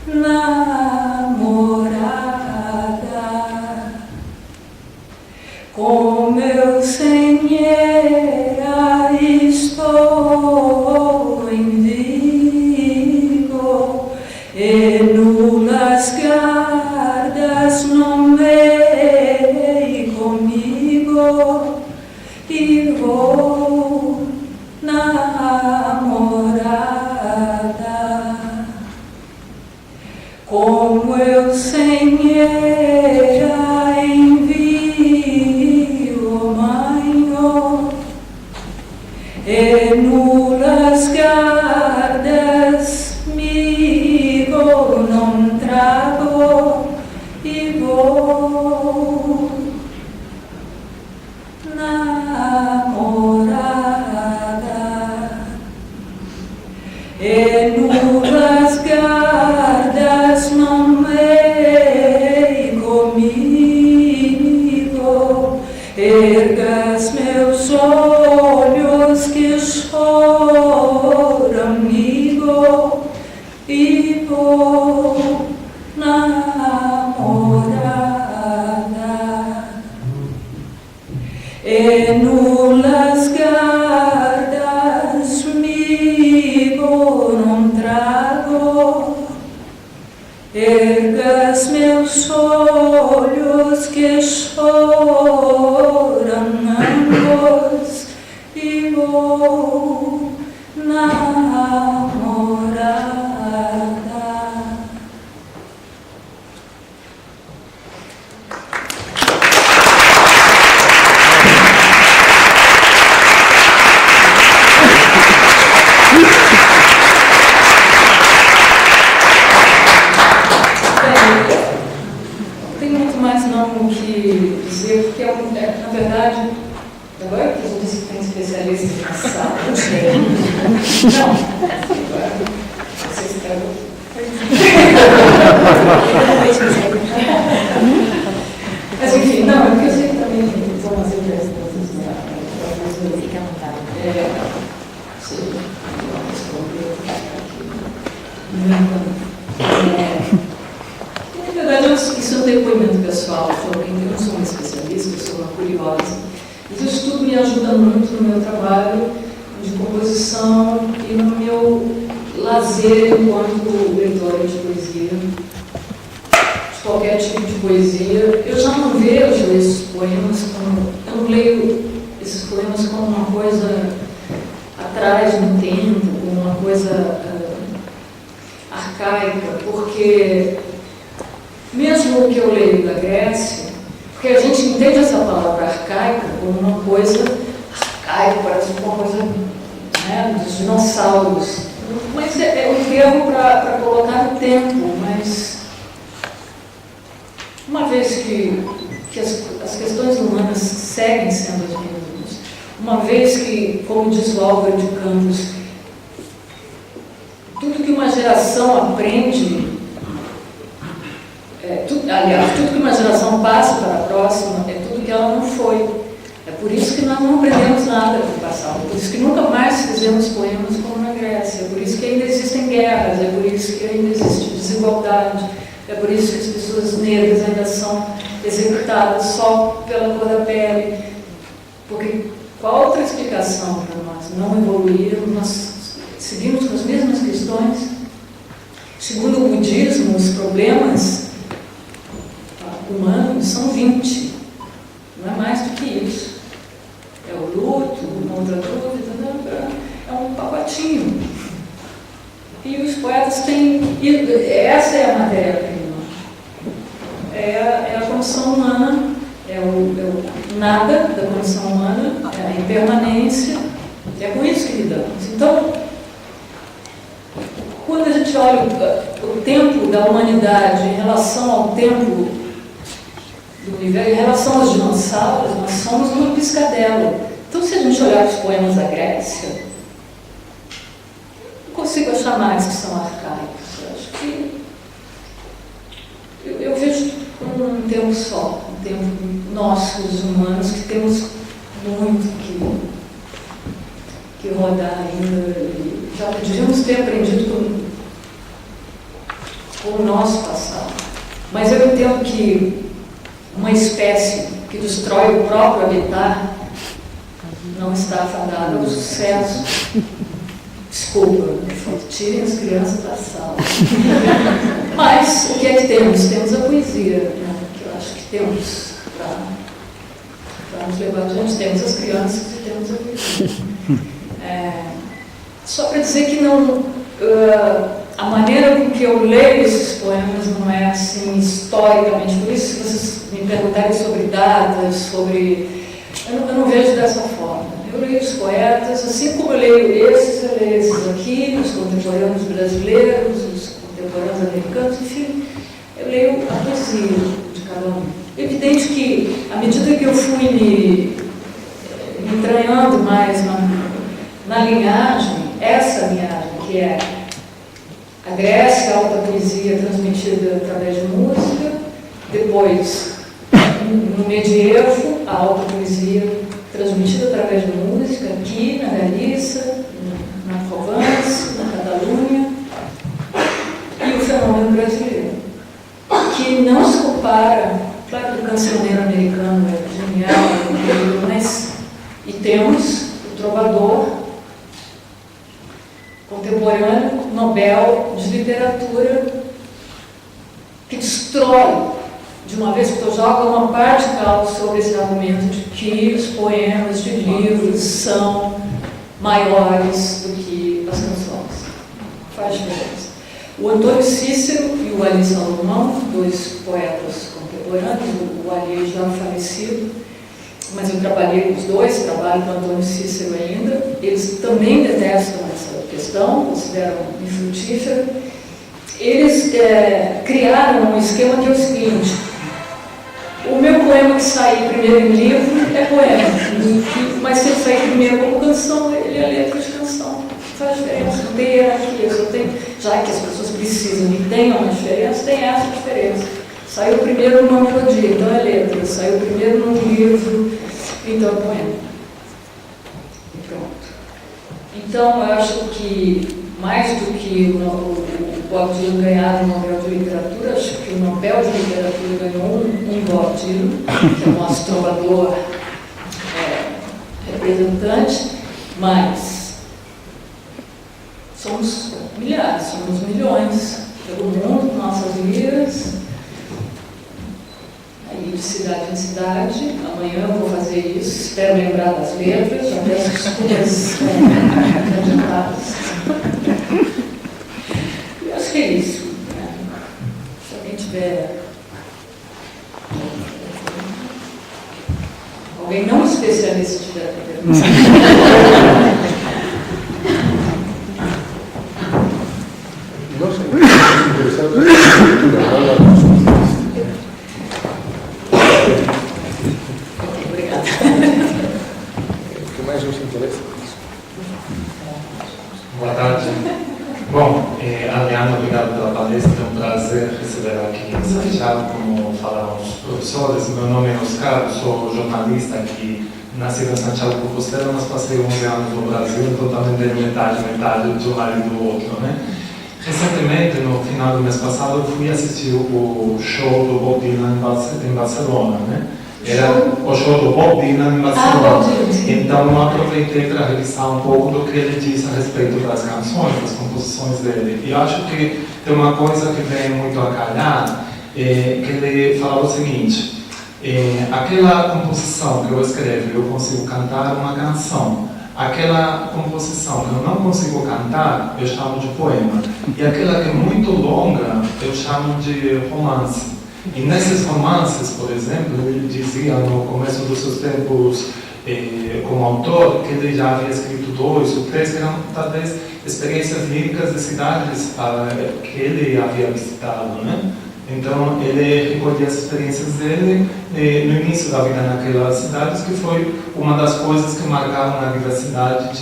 namorada, como eu senheira estou em Vigo, e nulas gardas nomei comigo e vou namorada, como eu senheira envio manho, e nulas gardas migo não trago e vou namorada, e nulas gardas nomei comigo, ergas meus olhos que choram, amigo, e vou namorada, e nulas gardas migo não trago, ergas meus olhos que choram ambos e vou namorada. Não tem muito mais não o que dizer, porque na verdade Agora que a gente disse que tem especialistas na sala, não. Você estragou. Mas enfim, não, é porque eu sei que também vão fazer perguntas. Fique à vontade. Na verdade, isso é um depoimento pessoal. Eu não sou uma especialista, eu sou uma curiosa. Mas isso tudo me ajuda muito no meu trabalho de composição e no meu lazer enquanto leitora de poesia, de qualquer tipo de poesia. Eu já não vejo esses poemas como... Eu não leio esses poemas como uma coisa atrás no tempo, como uma coisa arcaica, porque mesmo o que eu leio da Grécia, porque a gente entende essa palavra arcaica como uma coisa arcaica, parece uma coisa, né, dos dinossauros, mas é um termo para colocar no tempo, mas uma vez que as questões humanas seguem sendo as mesmas, uma vez que, como diz o Álvaro de Campos, tudo que uma geração aprende, tudo que uma geração passa para a próxima é tudo que ela não foi. É por isso que nós não aprendemos nada do passado, é por isso que nunca mais fizemos poemas como na Grécia, é por isso que ainda existem guerras, é por isso que ainda existe desigualdade, é por isso que as pessoas negras ainda são executadas só pela cor da pele. Porque qual outra explicação para nós não evoluirmos? Nós seguimos com as mesmas questões. Segundo o budismo, os problemas humanos são 20. Não é mais do que isso. É o luto, uma outra dúvida, é um pacotinho. E os poetas têm... Essa é a matéria-prima. É a condição humana, é o nada da condição humana, é a impermanência. É com isso que lidamos. Então, quando a gente olha o tempo da humanidade em relação ao tempo do universo, em relação aos dinossauros, nós somos uma piscadela. Então, se a gente olhar os poemas da Grécia, não consigo achar mais que são arcaicos. Eu acho que eu vejo como um tempo só, um tempo nós, os humanos, que temos muito que rodar ainda. Já devíamos ter aprendido com o nosso passado. Mas eu entendo que uma espécie que destrói o próprio habitat não está fadada ao sucesso. Desculpa, tirem as crianças da sala. Mas o que é que temos? Temos a poesia, né? Que eu acho que temos para nos levar adiante. Temos as crianças e temos a poesia. Só para dizer que não, a maneira com que eu leio esses poemas não é assim historicamente. Por isso, se vocês me perguntarem sobre datas, eu não vejo dessa forma. Eu leio os poetas, assim como eu leio esses aqui, os contemporâneos brasileiros, os contemporâneos americanos, enfim, eu leio a poesia de cada um. É evidente que, à medida que eu fui me entranhando mais na linhagem, essa linhagem, que é a Grécia, a alta poesia transmitida através de música, depois, no medievo, a alta poesia transmitida através de música, aqui na Galícia, na Provence, na Catalunha, e o fenômeno brasileiro, que não se compara, claro que o cancioneiro americano é genial, mas e temos o trovador contemporâneo, Nobel de Literatura, que destrói, de uma vez, porque eu jogo uma parte sobre esse argumento de que os poemas de livros são maiores do que as canções. Faz diferença. O Antônio Cícero e o Ali Salomão, dois poetas contemporâneos, o Ali já falecido, mas eu trabalhei com os dois, trabalho com o Antônio Cícero ainda. Eles também detestam essa questão, consideram infrutífera. Eles criaram um esquema que é o seguinte: O meu poema que sai primeiro em livro é poema, mas se ele sair primeiro como canção, ele é letra de canção. Faz diferença, não tem hierarquia, só tem, já que as pessoas precisam e tenham uma diferença, tem essa diferença. Saiu primeiro numa melodia, então é letra. Saiu primeiro num livro, então é poema. E pronto. Então, eu acho que, mais do que o Bob Dylan ganhar o Nobel de Literatura, acho que o Nobel de Literatura ganhou um Bob Dylan, que é o nosso trovador representante, mas somos milhares, somos milhões pelo mundo, com nossas vidas, aí de cidade em cidade. Amanhã eu vou fazer isso, espero lembrar das letras, já peço desculpas adiantadas. Eu acho que é isso, né? Se alguém tiver alguém não especialista tiver pergunta. Nós estamos interessados na cultura, não na cultura. Obrigada. O que mais nos interessa? Boa tarde. Bom, Adriano, obrigado pela palestra. É um prazer receber aqui em Santiago, como falaram os professores. Meu nome é Oscar, sou jornalista aqui, nascido em Santiago de Compostela, mas passei 11 anos no Brasil, então também tenho metade de um lado e do outro, né? Recentemente, no final do mês passado, eu fui assistir o show do Bob Dylan em Barcelona, né? Era o show do Bob Dylan em Barcelona. Então eu aproveitei para revisar um pouco do que ele disse a respeito das canções, das composições dele. E acho que tem uma coisa que vem muito a calhar, que ele falava o seguinte: aquela composição que eu escrevo, eu consigo cantar uma canção. Aquela composição que eu não consigo cantar, eu chamo de poema. E aquela que é muito longa, eu chamo de romance. E nesses romances, por exemplo, ele dizia no começo dos seus tempos como autor que ele já havia escrito 2 ou 3 que eram talvez experiências líricas de cidades que ele havia visitado, né? Então ele recolhia as experiências dele no início da vida naquelas cidades, que foi uma das coisas que marcaram a diversidade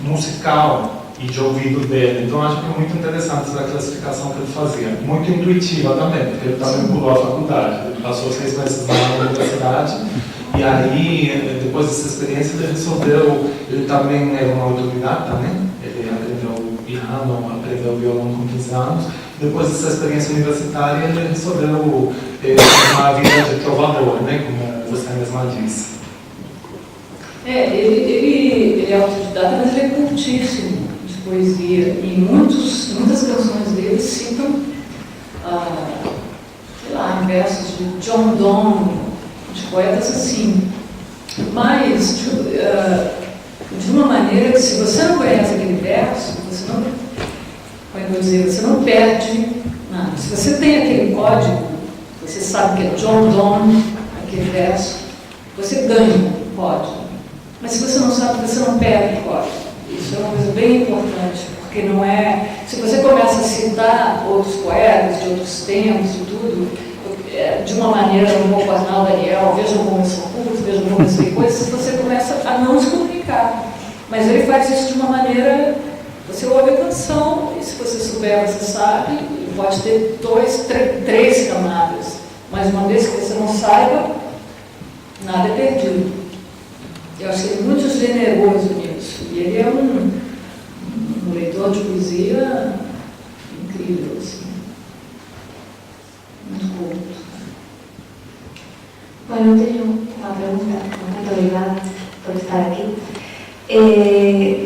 musical e de ouvido dele. Então acho que é muito interessante essa classificação que ele fazia, muito intuitiva também, porque ele também pulou a faculdade, ele passou 6 meses na universidade, e aí depois dessa experiência ele resolveu, ele também era uma autoridade também, ele aprendeu piano, aprendeu violão com 15 anos, depois dessa experiência universitária ele resolveu uma vida de trovador, né, como você mesma disse. Ele é autodidata, mas ele é cultíssimo de poesia. E muitas canções dele citam, sei lá, versos de John Donne, de poetas assim. Mas de uma maneira que, se você não conhece aquele verso, você não, como eu vou dizer, você não perde nada. Se você tem aquele código, você sabe que é John Donne, aquele verso, você ganha o código. Mas se você não sabe, você não perde o código. Isso é uma coisa bem importante, porque não é... Se você começa a citar outros poetas de outros tempos e tudo, de uma maneira, um pouco Arnaldo Daniel, vejam como eu sou culto, vejam como eu sei coisas, você começa a não se comunicar. Mas ele faz isso de uma maneira... Você ouve a canção, e se você souber, você sabe, pode ter 2, 3 camadas. Mas uma vez que você não saiba, nada é perdido. Eu acho que ele é muito generoso nisso. E ele é um leitor de poesia incrível, assim. Muito culto. Bueno, tenho uma pergunta. Muito obrigada por estar aqui.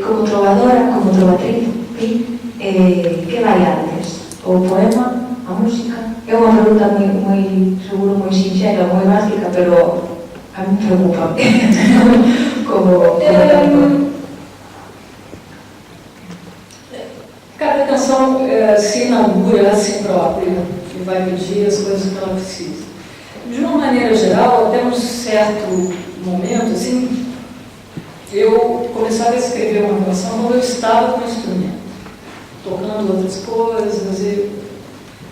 Como trovadora, como trovatriz, que vai antes? O poema, a música? É uma pergunta muy seguro, muy sincera, muy básica, pero a mí me preocupa como Cada canção se inaugura a si própria e vai pedir as coisas que ela precisa. De uma maneira geral, até um certo momento, assim, eu começava a escrever uma canção quando eu estava com o instrumento, tocando outras coisas,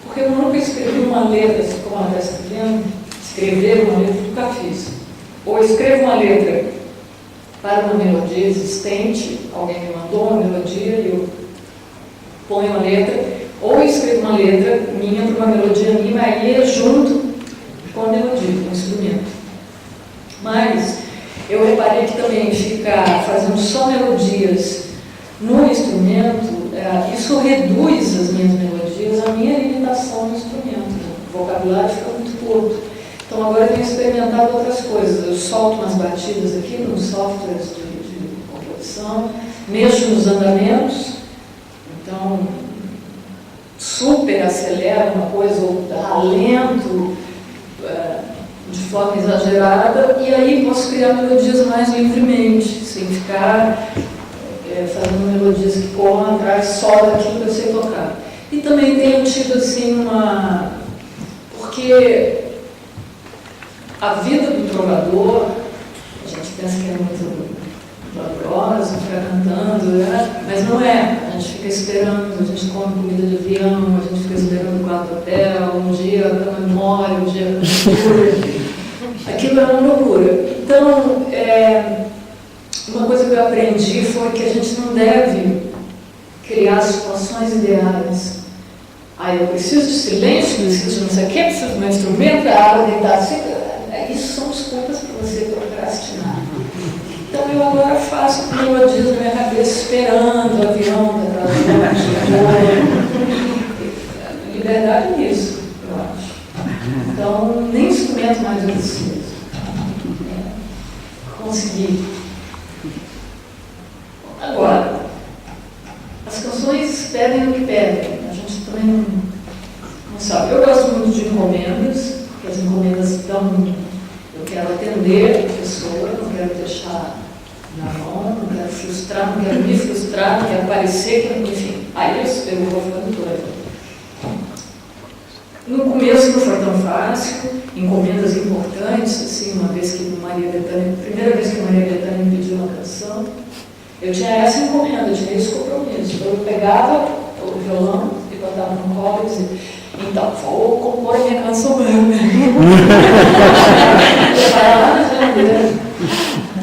porque eu nunca escrevi uma letra, como ela está escrevendo, escrever uma letra, nunca fiz. Ou escrevo uma letra para uma melodia existente, alguém me mandou uma melodia e eu ponho a letra, ou escrevo uma letra minha para uma melodia minha, aí é junto com a melodia, com o instrumento. Mas eu reparei que também ficar fazendo só melodias no instrumento, isso reduz as minhas melodias, a minha limitação no instrumento. O vocabulário fica muito curto. Então agora eu tenho experimentado outras coisas. Eu solto umas batidas aqui nos softwares de composição, mexo nos andamentos, então super acelero uma coisa ou ralento de forma exagerada, e aí posso criar melodias mais livremente, sem ficar fazendo melodias que corram atrás só daquilo que eu sei tocar. E também tenho tido assim porque a vida do trovador, a gente pensa que é muito glamourosa, ficar cantando, né? Mas não é. A gente fica esperando, a gente come comida de avião, a gente fica esperando o quarto do hotel, um dia a cama memória, um dia a loucura. Aquilo é uma loucura. Então, uma coisa que eu aprendi foi que a gente não deve criar situações ideais. Eu preciso de silêncio, preciso de não sei o quê, preciso de um instrumento, a água deitada assim. Isso são desculpas para você procrastinar. Então eu agora faço melodias na minha cabeça, esperando o avião, liberdade nisso, eu acho. Então, nem instrumento mais eu preciso. Conseguir. Agora, as canções pedem o que pedem. A gente também não sabe. Eu gosto muito de encomendas, porque as encomendas estão. Eu quero atender a pessoa, não quero deixar na mão, não quero frustrar, não quero me frustrar, não quero parecer, enfim. Aí eu vou ficando doida. No começo não foi tão fácil, encomendas importantes, assim, uma vez que Maria Bethânia, primeira vez que Maria Bethânia me pediu uma canção, eu tinha essa encomenda, eu tinha esse compromisso. Eu pegava o violão e botava no colo e dizia, então, vou compor a minha canção mesmo. Eu parava lá na geladeira.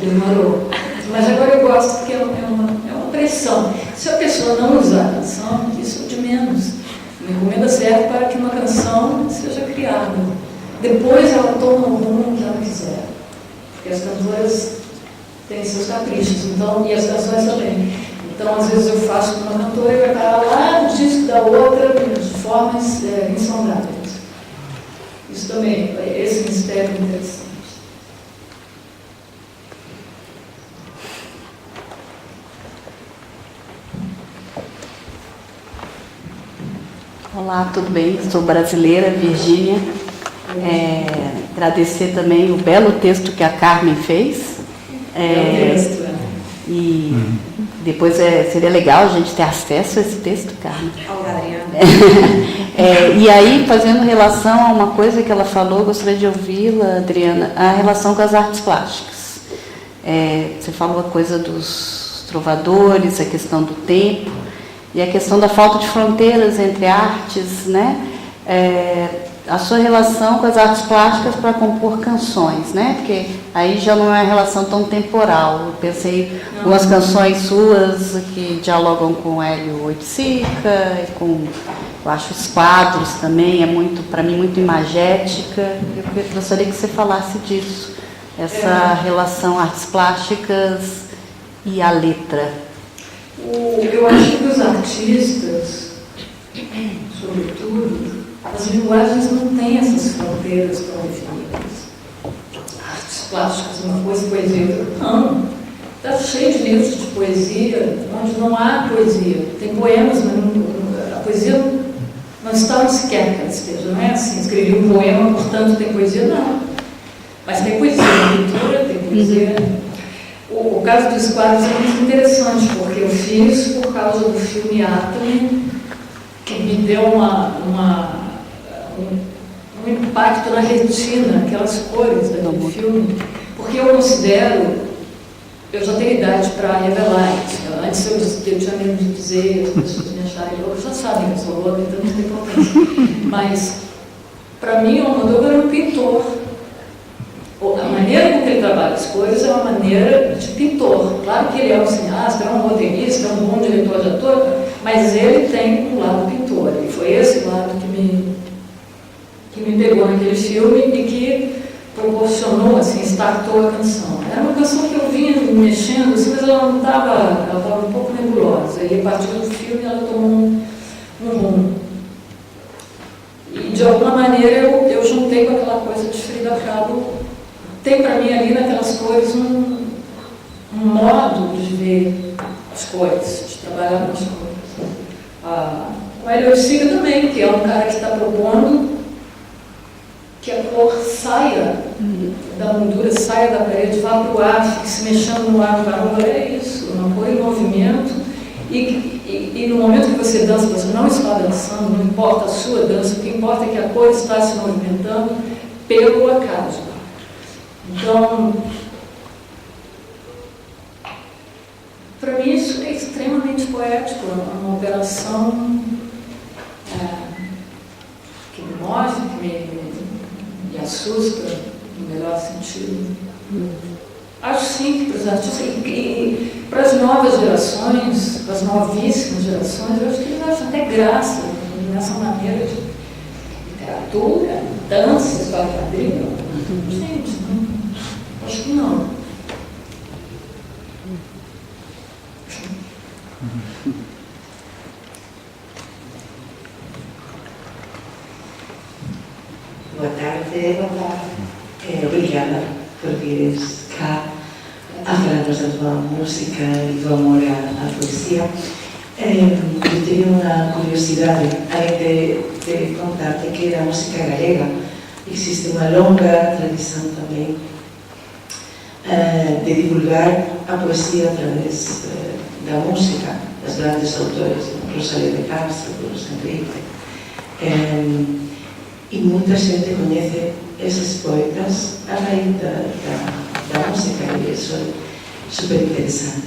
Demorou. Mas agora eu gosto porque é uma pressão. Se a pessoa não usar a canção, isso é de menos. Uma encomenda serve para que uma canção seja criada. Depois ela toma o rumo que ela quiser. Porque as cantoras têm seus caprichos, então, e as canções também. Então, às vezes eu faço com uma cantora e vai parar lá no disco da outra de formas insondáveis. Isso também, esse mistério é interessante. Olá, tudo bem? Sou brasileira, Virgínia. Agradecer também o belo texto que a Carmen fez. E depois seria legal a gente ter acesso a esse texto, Carmen. E aí, fazendo relação a uma coisa que ela falou, gostaria de ouvi-la, Adriana, a relação com as artes plásticas. Você falou a coisa dos trovadores, a questão do tempo e a questão da falta de fronteiras entre artes, né? A sua relação com as artes plásticas para compor canções, né? Porque aí já não é uma relação tão temporal. Eu pensei em umas canções suas que dialogam com Hélio Oiticica, e com, eu acho, os quadros também, para mim, muito imagética. Eu gostaria que você falasse disso, essa relação artes plásticas e a letra. Eu acho que os artistas, sobretudo, as linguagens não têm essas fronteiras tão definidas. Artes plásticas, uma coisa, poesia. Não. Está cheio de livros de poesia, onde não há poesia. Tem poemas, mas a poesia não está onde se quer que ela esteja. Não é assim, escrevi um poema, portanto tem poesia. Não. Mas tem poesia na pintura, tem poesia. O caso dos quadros é muito interessante, porque eu fiz por causa do filme Atomy, que me deu um impacto na retina, aquelas cores daquele filme, porque eu considero, eu já tenho idade para revelar isso. Antes eu tinha medo de dizer, as pessoas me acharem louca, já sabem que eu sou louca, então não tem importância. Mas, para mim, o Almodóvar era um pintor, A maneira com que ele trabalha as coisas é uma maneira de pintor. Claro que ele é um cineasta, é um roteirista, é um bom diretor de ator, mas ele tem um lado pintor. E foi esse lado que me pegou naquele filme e que proporcionou, assim, startou a canção. Era uma canção que eu vinha mexendo, assim, mas ela não estava, ela estava um pouco nebulosa. E a partir do filme ela tomou um rumo. E de alguma maneira eu juntei com aquela coisa de Frida Kahlo. Tem para mim ali naquelas cores um modo de ver as cores, de trabalhar com as cores. O Hélio Siga também, que é um cara que está propondo que a cor saia da moldura, saia da parede, vá para o ar, fique se mexendo no ar, é isso, uma cor em movimento, e no momento que você dança, você não está dançando, não importa a sua dança, o que importa é que a cor está se movimentando pelo acaso. Então, para mim isso é extremamente poético, é uma operação que me move, que me assusta, no melhor sentido. Acho sim que para os artistas e para as novas gerações, para as novíssimas gerações, eu acho que eles acham até graça nessa maneira de literatura, dança, história quadrilha. Gente, acho que não. Boa tarde. Obrigada por vires cá a falarnos da tua música e do amor à poesia. Eu teria uma curiosidade, além de contar-te que da música galega existe uma longa tradição também de divulgar a poesia através da música, das grandes autores, Rosalía de Castro, Luís Henrique. E muita gente conhece esses poetas a raíz da música, e isso é super interessante.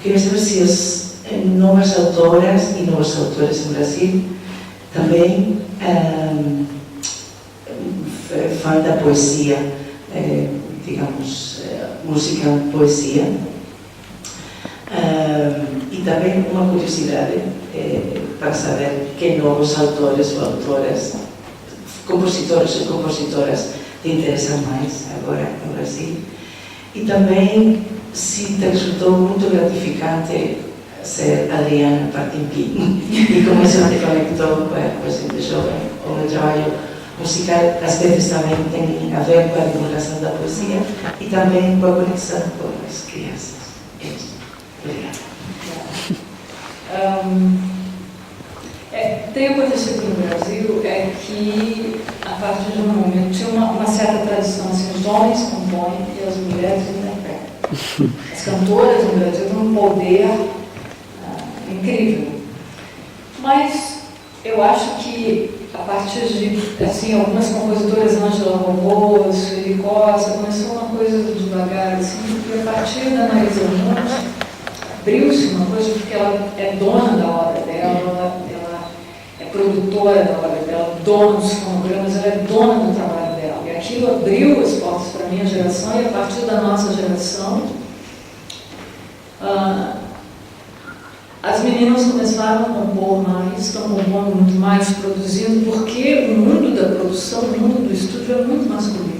Queria saber se as novas autoras e novos autores no Brasil também fã da poesia, digamos, música poesia. E também uma curiosidade para saber que novos autores ou autoras, compositores ou compositoras te interessam mais agora no Brasil. E também se te resultou muito gratificante ser Adriana Partimpim e como isso te conectou com gente jovem ou no trabalho musical, às vezes também tem a ver com a divulgação da poesia e também com a conexão com as crianças. É isso. Obrigada. Tem acontecido no Brasil que, a partir de um momento, tinha uma certa tradição, assim, os homens compõem e as mulheres interpretam. As cantoras no Brasil têm um poder incrível. Mas eu acho que, a partir de, assim, algumas compositoras, Ângela Romô, Sueli Costa, começou uma coisa devagar, assim, porque a partir da Marisa Monte, abriu-se uma coisa, porque ela é dona da obra dela, ela é produtora da obra dela, dona dos fonogramas, ela é dona do trabalho dela. E aquilo abriu as portas para a minha geração, e a partir da nossa geração, as meninas começaram a compor mais, estão compondo muito mais, produzindo, porque o mundo da produção, o mundo do estúdio é muito masculino.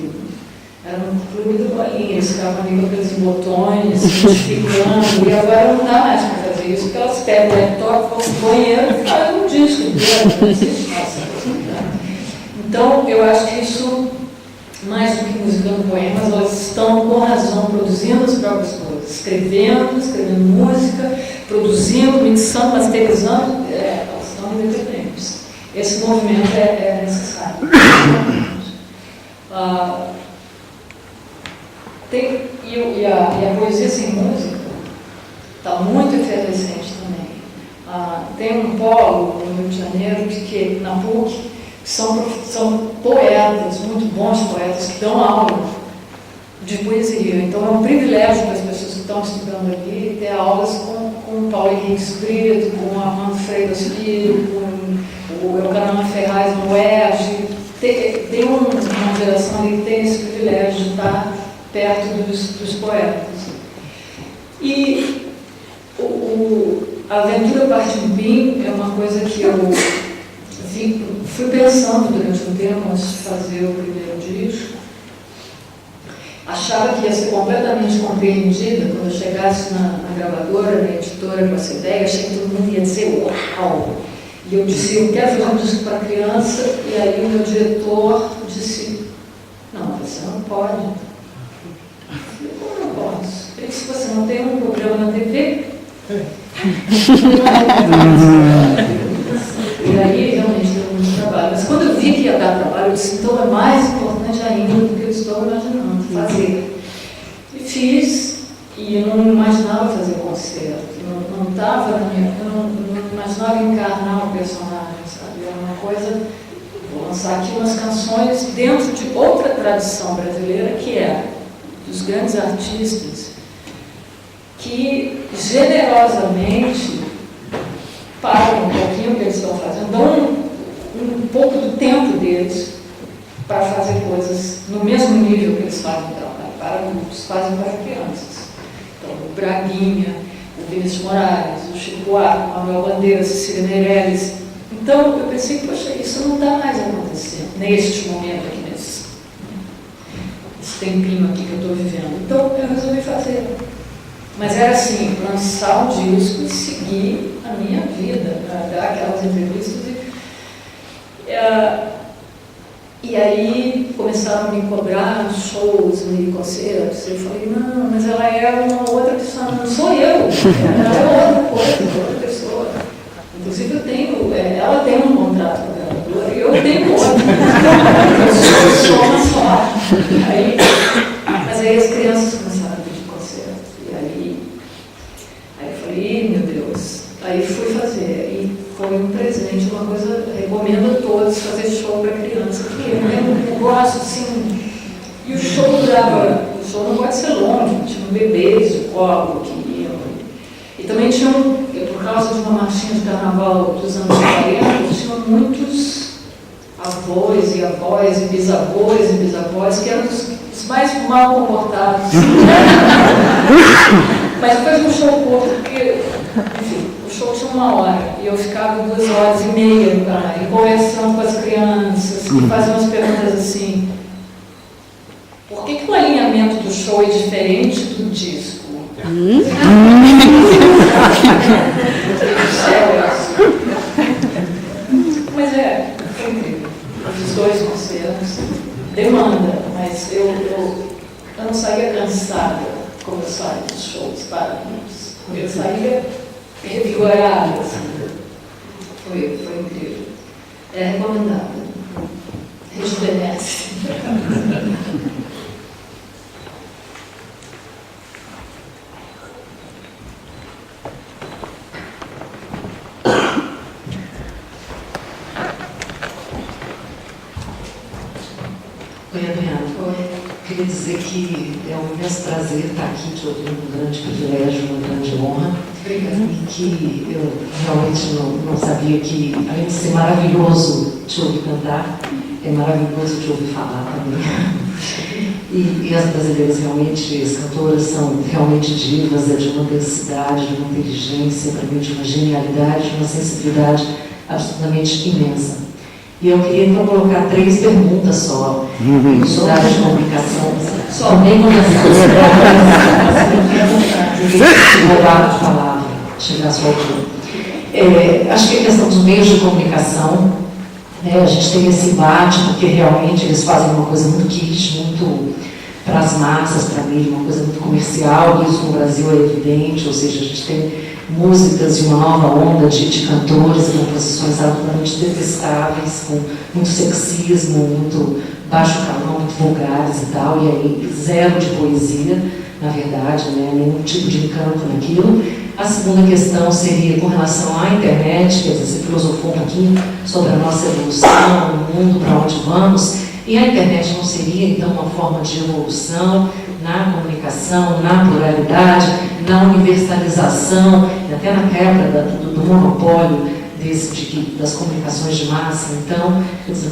Era um clube do bolinha, eles ficavam ali com aqueles botões, identificando, e agora não dá mais para fazer isso, porque elas pegam o laptop, vão no banheiro e fazem um disco inteiro. Então, eu acho que isso, mais do que musicando poemas, elas estão, com razão, produzindo as próprias coisas, escrevendo música, produzindo, mixando, masterizando, elas estão independentes. Esse movimento é necessário. E a poesia sem música está muito efervescente também. Tem um polo no Rio de Janeiro que na PUC são poetas, muito bons poetas, que dão aula de poesia. Então é um privilégio para as pessoas que estão estudando aqui ter aulas com Paulo Henrique Brito, com Armando Freitas Filho, com o Eucarama Ferraz no UERJ. tem uma geração que tem esse privilégio de estar perto dos poetas. E a aventura Partimpim é uma coisa que eu fui pensando durante um tempo antes de fazer o primeiro disco. Achava que ia ser completamente compreendida quando eu chegasse na gravadora, na editora, com essa ideia. Achei que todo mundo ia dizer uau! E eu disse, eu quero fazer um disco para criança. E aí o meu diretor disse, não, você não pode. Eu falei, como não posso? Ele disse, você não tem um programa na TV? E aí realmente deu muito trabalho. Mas quando eu vi que ia dar trabalho, eu disse, então é mais importante ainda do que eu estou imaginando fazer. E fiz, e eu não imaginava fazer concerto. Não estava na minha. Eu não imaginava encarnar o personagem, sabe? Era uma coisa. Vou lançar aqui umas canções dentro de outra tradição brasileira, que é dos grandes artistas que generosamente param um pouquinho o que eles estão fazendo, dão um pouco do tempo deles para fazer coisas no mesmo nível que eles fazem para adultos, fazem para crianças. Então, o Braguinha, o Vinícius Moraes, o Chico Buarque, o Manuel Bandeira, Cecília Meirelles. Então, eu pensei, poxa, isso não está mais acontecendo neste momento aqui, nesse tempinho aqui que eu estou vivendo. Então, eu resolvi fazer. Mas era assim, lançar um disco e seguir a minha vida, dar aquelas entrevistas. E aí começaram a me cobrar nos shows, me concertos. Eu falei, não, mas ela é uma outra pessoa, não sou eu. Ela é outra coisa, outra pessoa. Inclusive eu tenho, ela tem um contrato com a gravadora e eu tenho outro. Eu sou uma só. Mas aí as crianças começaram a pedir concerto. E aí eu falei, meu Deus. Aí fui fazer. E foi um presente, uma coisa, recomendo a todos fazer show para criança, porque eu gosto assim. E o show não pode ser longo, tinha bebês de colo que iam. E também tinha, por causa de uma marchinha de carnaval dos anos 40, tinha muitos avós e avós, e bisavós, que eram os mais mal comportados. Mas depois um show curto, porque, enfim, o show tinha 1 hora, e eu ficava 2 horas e meia no camarim, conversando com as crianças, que faziam umas perguntas assim, por que o alinhamento do show é diferente do disco? Mas foi incrível. Os 2 concertos, demanda, mas eu não saía cansada como eu saio dos shows para mim. Eu saía revigorada. Assim. Foi incrível. É recomendável. Rejuvenesce. Oi, Adriana. Queria dizer que é um imenso prazer estar aqui, te ouvindo, um grande privilégio, uma grande honra. Obrigada. E que eu realmente não sabia que, além de ser maravilhoso te ouvir cantar, é maravilhoso te ouvir falar também. E as brasileiras realmente, as cantoras são realmente divas, é de uma densidade, de uma inteligência, para mim, de uma genialidade, de uma sensibilidade absolutamente imensa. E eu queria então colocar 3 perguntas só. Eu sou da área de comunicação, só nem começar. Roubar a palavra, chegar à sua altura. Acho que a questão dos meios de comunicação, né, a gente tem esse embate, porque realmente eles fazem uma coisa muito kitsch, muito para as massas, para mim, uma coisa muito comercial, e isso no Brasil é evidente, ou seja, a gente tem músicas de uma nova onda de cantores e composições absolutamente detestáveis, com muito sexismo, muito baixo calão, muito vulgares e tal, e aí zero de poesia, na verdade, né, nenhum tipo de encanto naquilo. A segunda questão seria com relação à internet, quer dizer, você filosofou um pouquinho sobre a nossa evolução, o mundo, para onde vamos, e a internet não seria, então, uma forma de evolução na comunicação, na pluralidade, na universalização, e até na quebra do monopólio vezes das comunicações de massa. Então,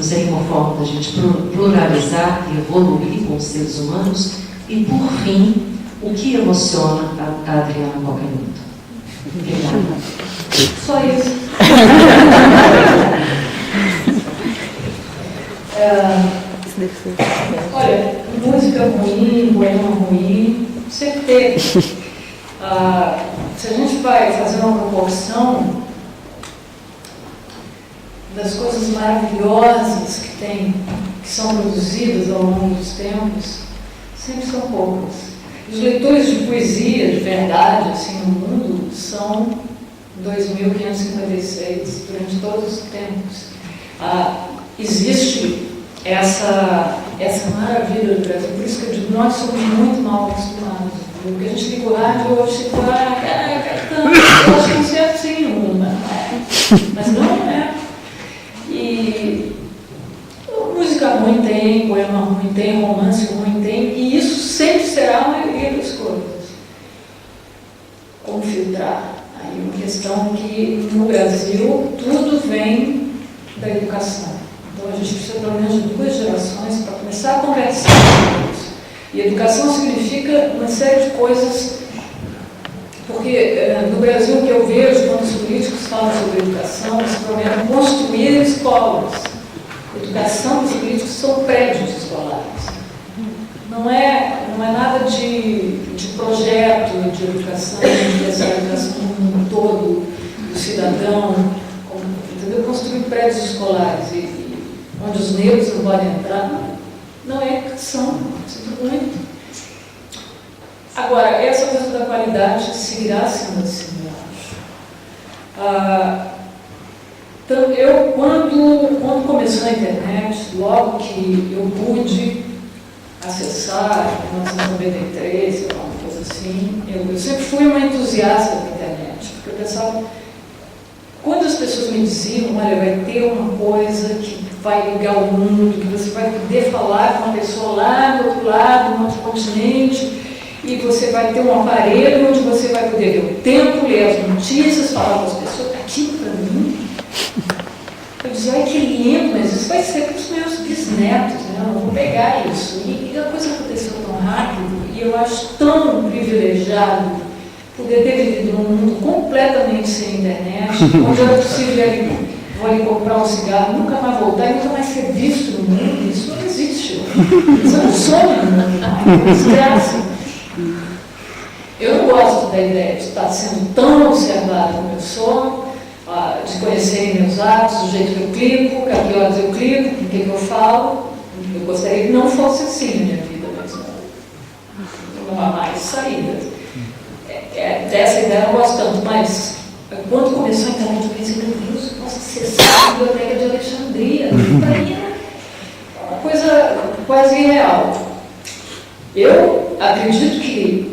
seria uma forma da gente pluralizar e evoluir com os seres humanos. E, por fim, o que emociona a Adriana a qualquer minuto? Obrigada. Só isso. Olha, música ruim, poema ruim, sempre teve. Se a gente vai fazer uma proporção das coisas maravilhosas que são produzidas ao longo dos tempos, sempre são poucas. Os leitores de poesia, de verdade, assim, no mundo, são 2.556 durante todos os tempos. Existe essa maravilha do Brasil, por isso que eu digo, nós somos muito mal acostumados. Porque a gente liga o rádio e hoje tipo, eu acho que não é assim, mas não é. E música ruim tem, poema ruim tem, romance ruim tem, e isso sempre será a maioria das coisas. Como filtrar? Aí uma questão que no Brasil tudo vem da educação. Então a gente precisa pelo menos de 2 gerações para começar a conversar sobre isso. E educação significa uma série de coisas, porque no Brasil o que eu vejo quando os políticos falam sobre educação, eles prometem construir escolas. Educação dos políticos são prédios escolares. Não é nada de projeto de educação, de essa educação no mundo todo, do cidadão, entendeu? Construir prédios escolares onde os negros não podem entrar. Não é educação, simplesmente. Agora, essa coisa da qualidade seguirá sendo assim, eu acho. Então, eu, quando começou a internet, logo que eu pude acessar, em 1993, sei lá, uma coisa assim, eu sempre fui uma entusiasta da internet, porque eu pensava, quando as pessoas me diziam, olha, vai ter uma coisa que vai ligar o mundo, que você vai poder falar com uma pessoa lá do outro lado, no outro continente, e você vai ter um aparelho onde você vai poder ver o tempo, ler as notícias, falar com as pessoas, aquilo para mim, eu dizia, ai que lindo, mas isso vai ser para os meus bisnetos, né? Eu vou pegar isso. E a coisa aconteceu tão rápido, e eu acho tão privilegiado poder ter vivido num mundo completamente sem internet, onde era possível vou ali comprar um cigarro, nunca mais voltar e nunca mais ser visto no mundo. Isso não existe. Isso é um sonho no mundo, é uma desgraça. Eu não gosto da ideia de estar sendo tão observado como eu sou, de conhecerem meus atos, o jeito que eu clico, a que horas eu clico, com o que eu falo. Eu gostaria que não fosse assim a minha vida, mas não há mais saída. Dessa ideia eu não gosto tanto, mas quando começou a internet, eu pensei, meu Deus, eu posso acessar a biblioteca de Alexandria. Para mim é uma coisa quase irreal. Eu acredito que,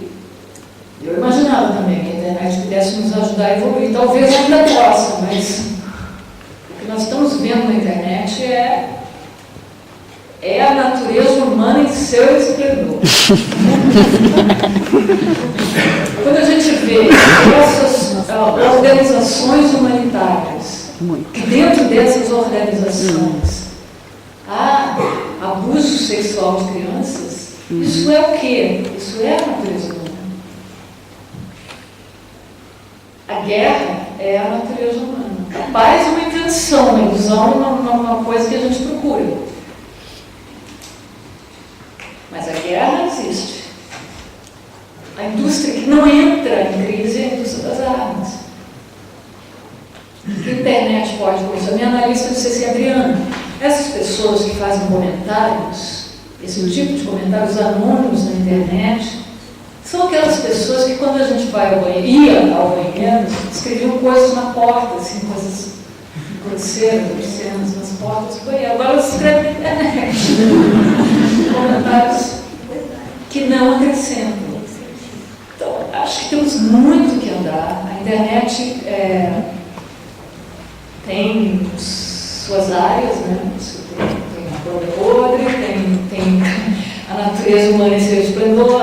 eu imaginava também que a internet pudesse nos ajudar a evoluir, talvez ainda possa, mas o que nós estamos vendo na internet é a natureza humana em seu esplendor. Quando a gente vê essas organizações humanitárias, que dentro dessas organizações há abuso sexual de crianças, isso é o quê? Isso é a natureza humana. A guerra é a natureza humana. A paz é uma invenção, uma ilusão, uma coisa que a gente procura. Mas a guerra existe. A indústria que não entra em crise é a indústria das armas. O que a internet pode começar? A minha analista disse assim, Adriana, essas pessoas que fazem comentários, esse tipo de comentários anônimos na internet, são aquelas pessoas que quando a gente vai ao banheiro, ia ao banheiro, escreviam coisas na porta, assim, coisas grosseiras, obscenas nas portas do banheiro. Agora elas escrevem na internet. Comentários que não acrescentam. Então, acho que temos muito que andar. A internet tem suas áreas, né? Tem a prova podre, tem a natureza humana em seu esplendor,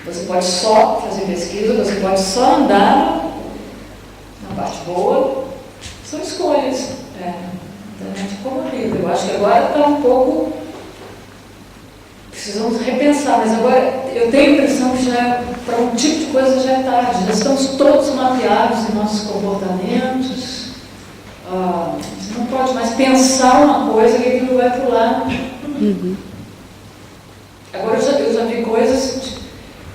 você pode só fazer pesquisa, você pode só andar A parte boa são escolhas. Internet como a vida. Eu acho que agora está um pouco... Precisamos repensar, mas agora eu tenho a impressão que já, para um tipo de coisa, já é tarde. Já estamos todos mapeados em nossos comportamentos. Você não pode mais pensar uma coisa que aquilo vai para o lado. Agora eu já vi coisas de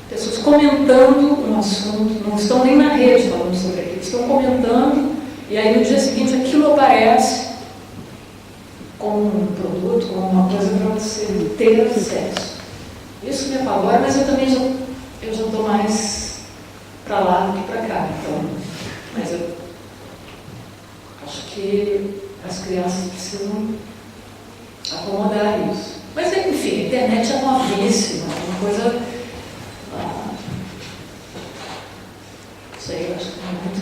pessoas comentando um assunto, não estão nem na rede falando sobre aquilo, estão comentando, e aí no dia seguinte aquilo aparece como um produto, como uma coisa para você ter acesso. Isso me apavora, mas eu também já estou mais para lá do que para cá. Então, mas eu acho que as crianças precisam acomodar isso. Mas, enfim, a internet é novíssima, uma coisa... não sei, eu acho que tem muito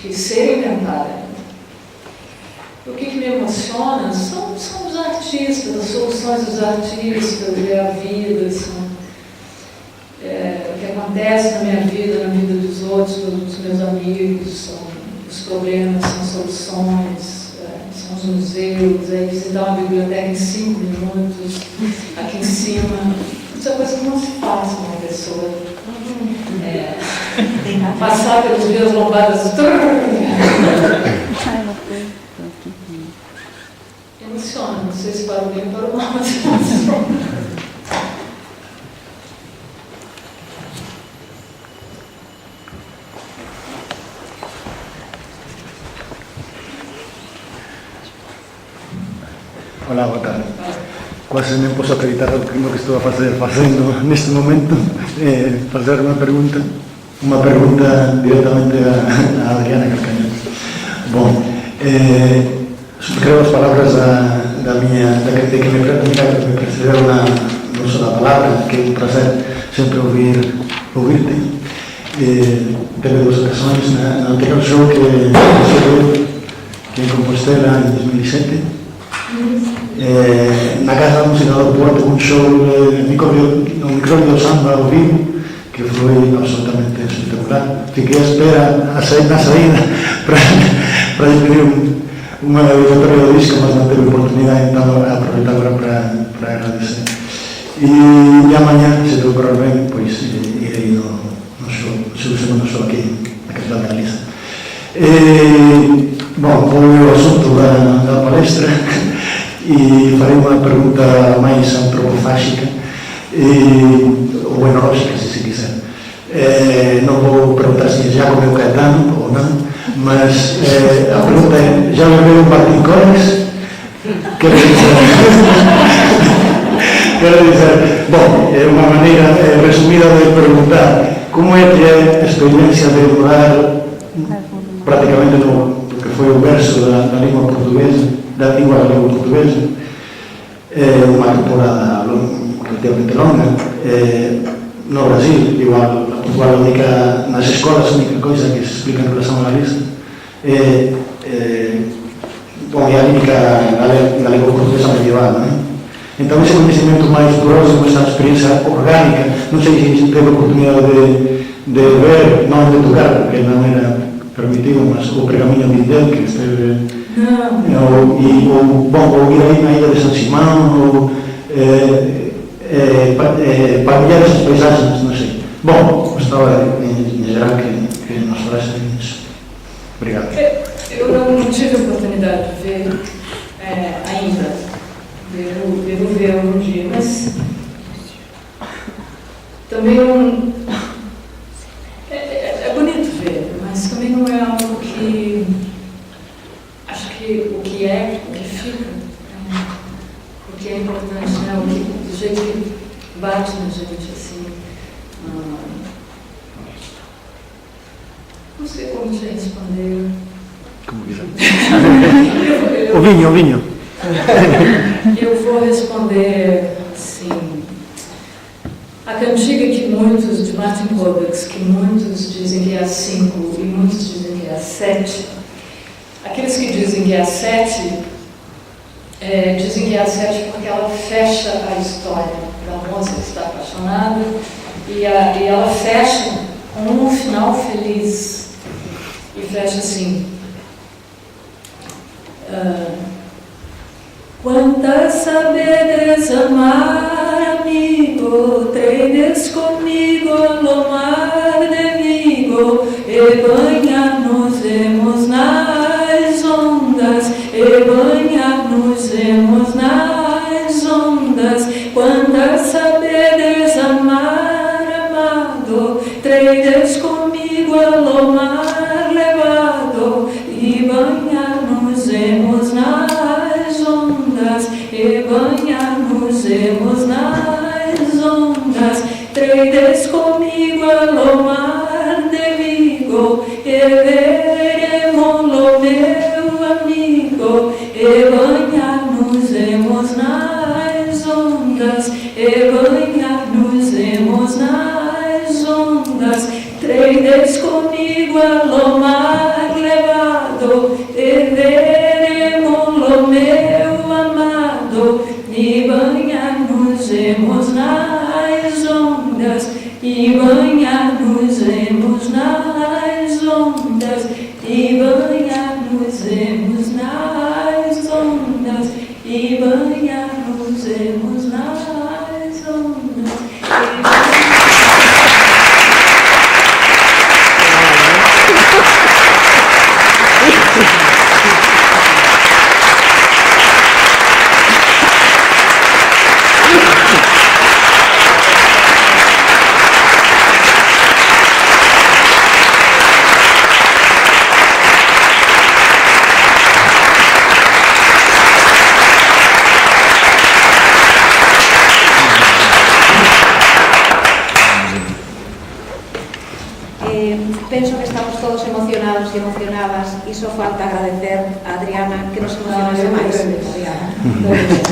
que ser inventada. O que me emociona são os artistas, as soluções dos artistas, a vida, o que acontece na minha vida, na vida dos outros, dos meus amigos, são os problemas, são soluções, são os museus, aí visitar uma biblioteca em 5 minutos, aqui em cima. Isso é coisa que não se faz com uma pessoa. Passar pelos meus lombadas. Emociona, não sei se para o bem ou para o mal, mas emociona. Olá, boa tarde. Quase nem posso acreditar no que estou fazendo neste momento, fazer uma pergunta diretamente a Adriana Calcanhoto. Bom, subscrevo as palavras de que me precederam no uso da palavra, que é um prazer sempre ouvir-te. Teve 2 ocasiões na anterior show que em Compostela em 2007. Na Casa da Música do Porto, um show no micrófono do samba ao vivo, que foi absolutamente espetacular. Fiquei à espera, na saída, para despedir uma dedicatória do disco, mas não teve oportunidade, então aproveitar agora para agradecer. E amanhã, se tudo correr bem, pois irei no segundo show aqui na capital da Galiza. Bom, vou ao assunto da palestra e farei uma pergunta mais antropofágica ou enológica, se quiser. Não vou perguntar se já comeu Caetano ou não, mas a pergunta é: já bebeu um Martin Collins? Quero dizer, bom, é uma maneira resumida de perguntar como é que é a experiência de morar praticamente no que foi o verso da língua portuguesa, da língua portuguesa, uma temporada relativamente longa, no Brasil, igual a única, nas escolas, a única coisa que se explica em relação à Galiza bom, é a língua da língua portuguesa medieval, não é? Então, esse conhecimento mais próximo, essa experiência orgânica, não sei se teve a oportunidade de ver, não de tocar, porque não era permitido, mas o pergaminho de Indel, que esteve... Bom, ouvir aí na ilha de São Simão, partilhar essas paisagens, não sei. Bom, gostava em geral que nos falasse isso. Obrigado. Eu não tive a oportunidade de ver ainda. Devo ver algum dia, mas também não... É bonito ver, mas também não é algo que... Acho que o que fica, o que é importante, né? Do jeito que bate na gente, assim. Não sei como te responder. Como quiser. O vinho. Eu vou responder assim. A cantiga que muitos, de Martin Roberts, que muitos dizem que é a 5 e muitos dizem que é a 7. Aqueles que dizem que é a 7, dizem que é a 7 porque ela fecha a história da moça que está apaixonada e ela fecha com um final feliz. E fecha assim. Quantas saberes amar, amigo, treines comigo no mar de Vigo, e banhar-nos-emos nas ondas, e banhar-nos-emos nas ondas. Quantas saberes amar, amado, treines comigo no mar levado, e banhar-nos-emos nas ondas, e banhar-nos-emos nas ondas. Treines comigo no mar de Vigo, e veremos-lo, meu amigo, e banhar-nos-emos nas ondas, e banhar-nos-emos nas ondas. Treines comigo no mar levado, e veremos-lo, meu amado, e banhar-nos-emos nas ondas, e banhar-nos-emos nas ondas, e banhar-nos-emos nas ondas, e banhar-nos-emos nas ondas. Penso que estamos todos emocionados e emocionadas e só falta agradecer a Adriana que nos emocionase máis. Adriana.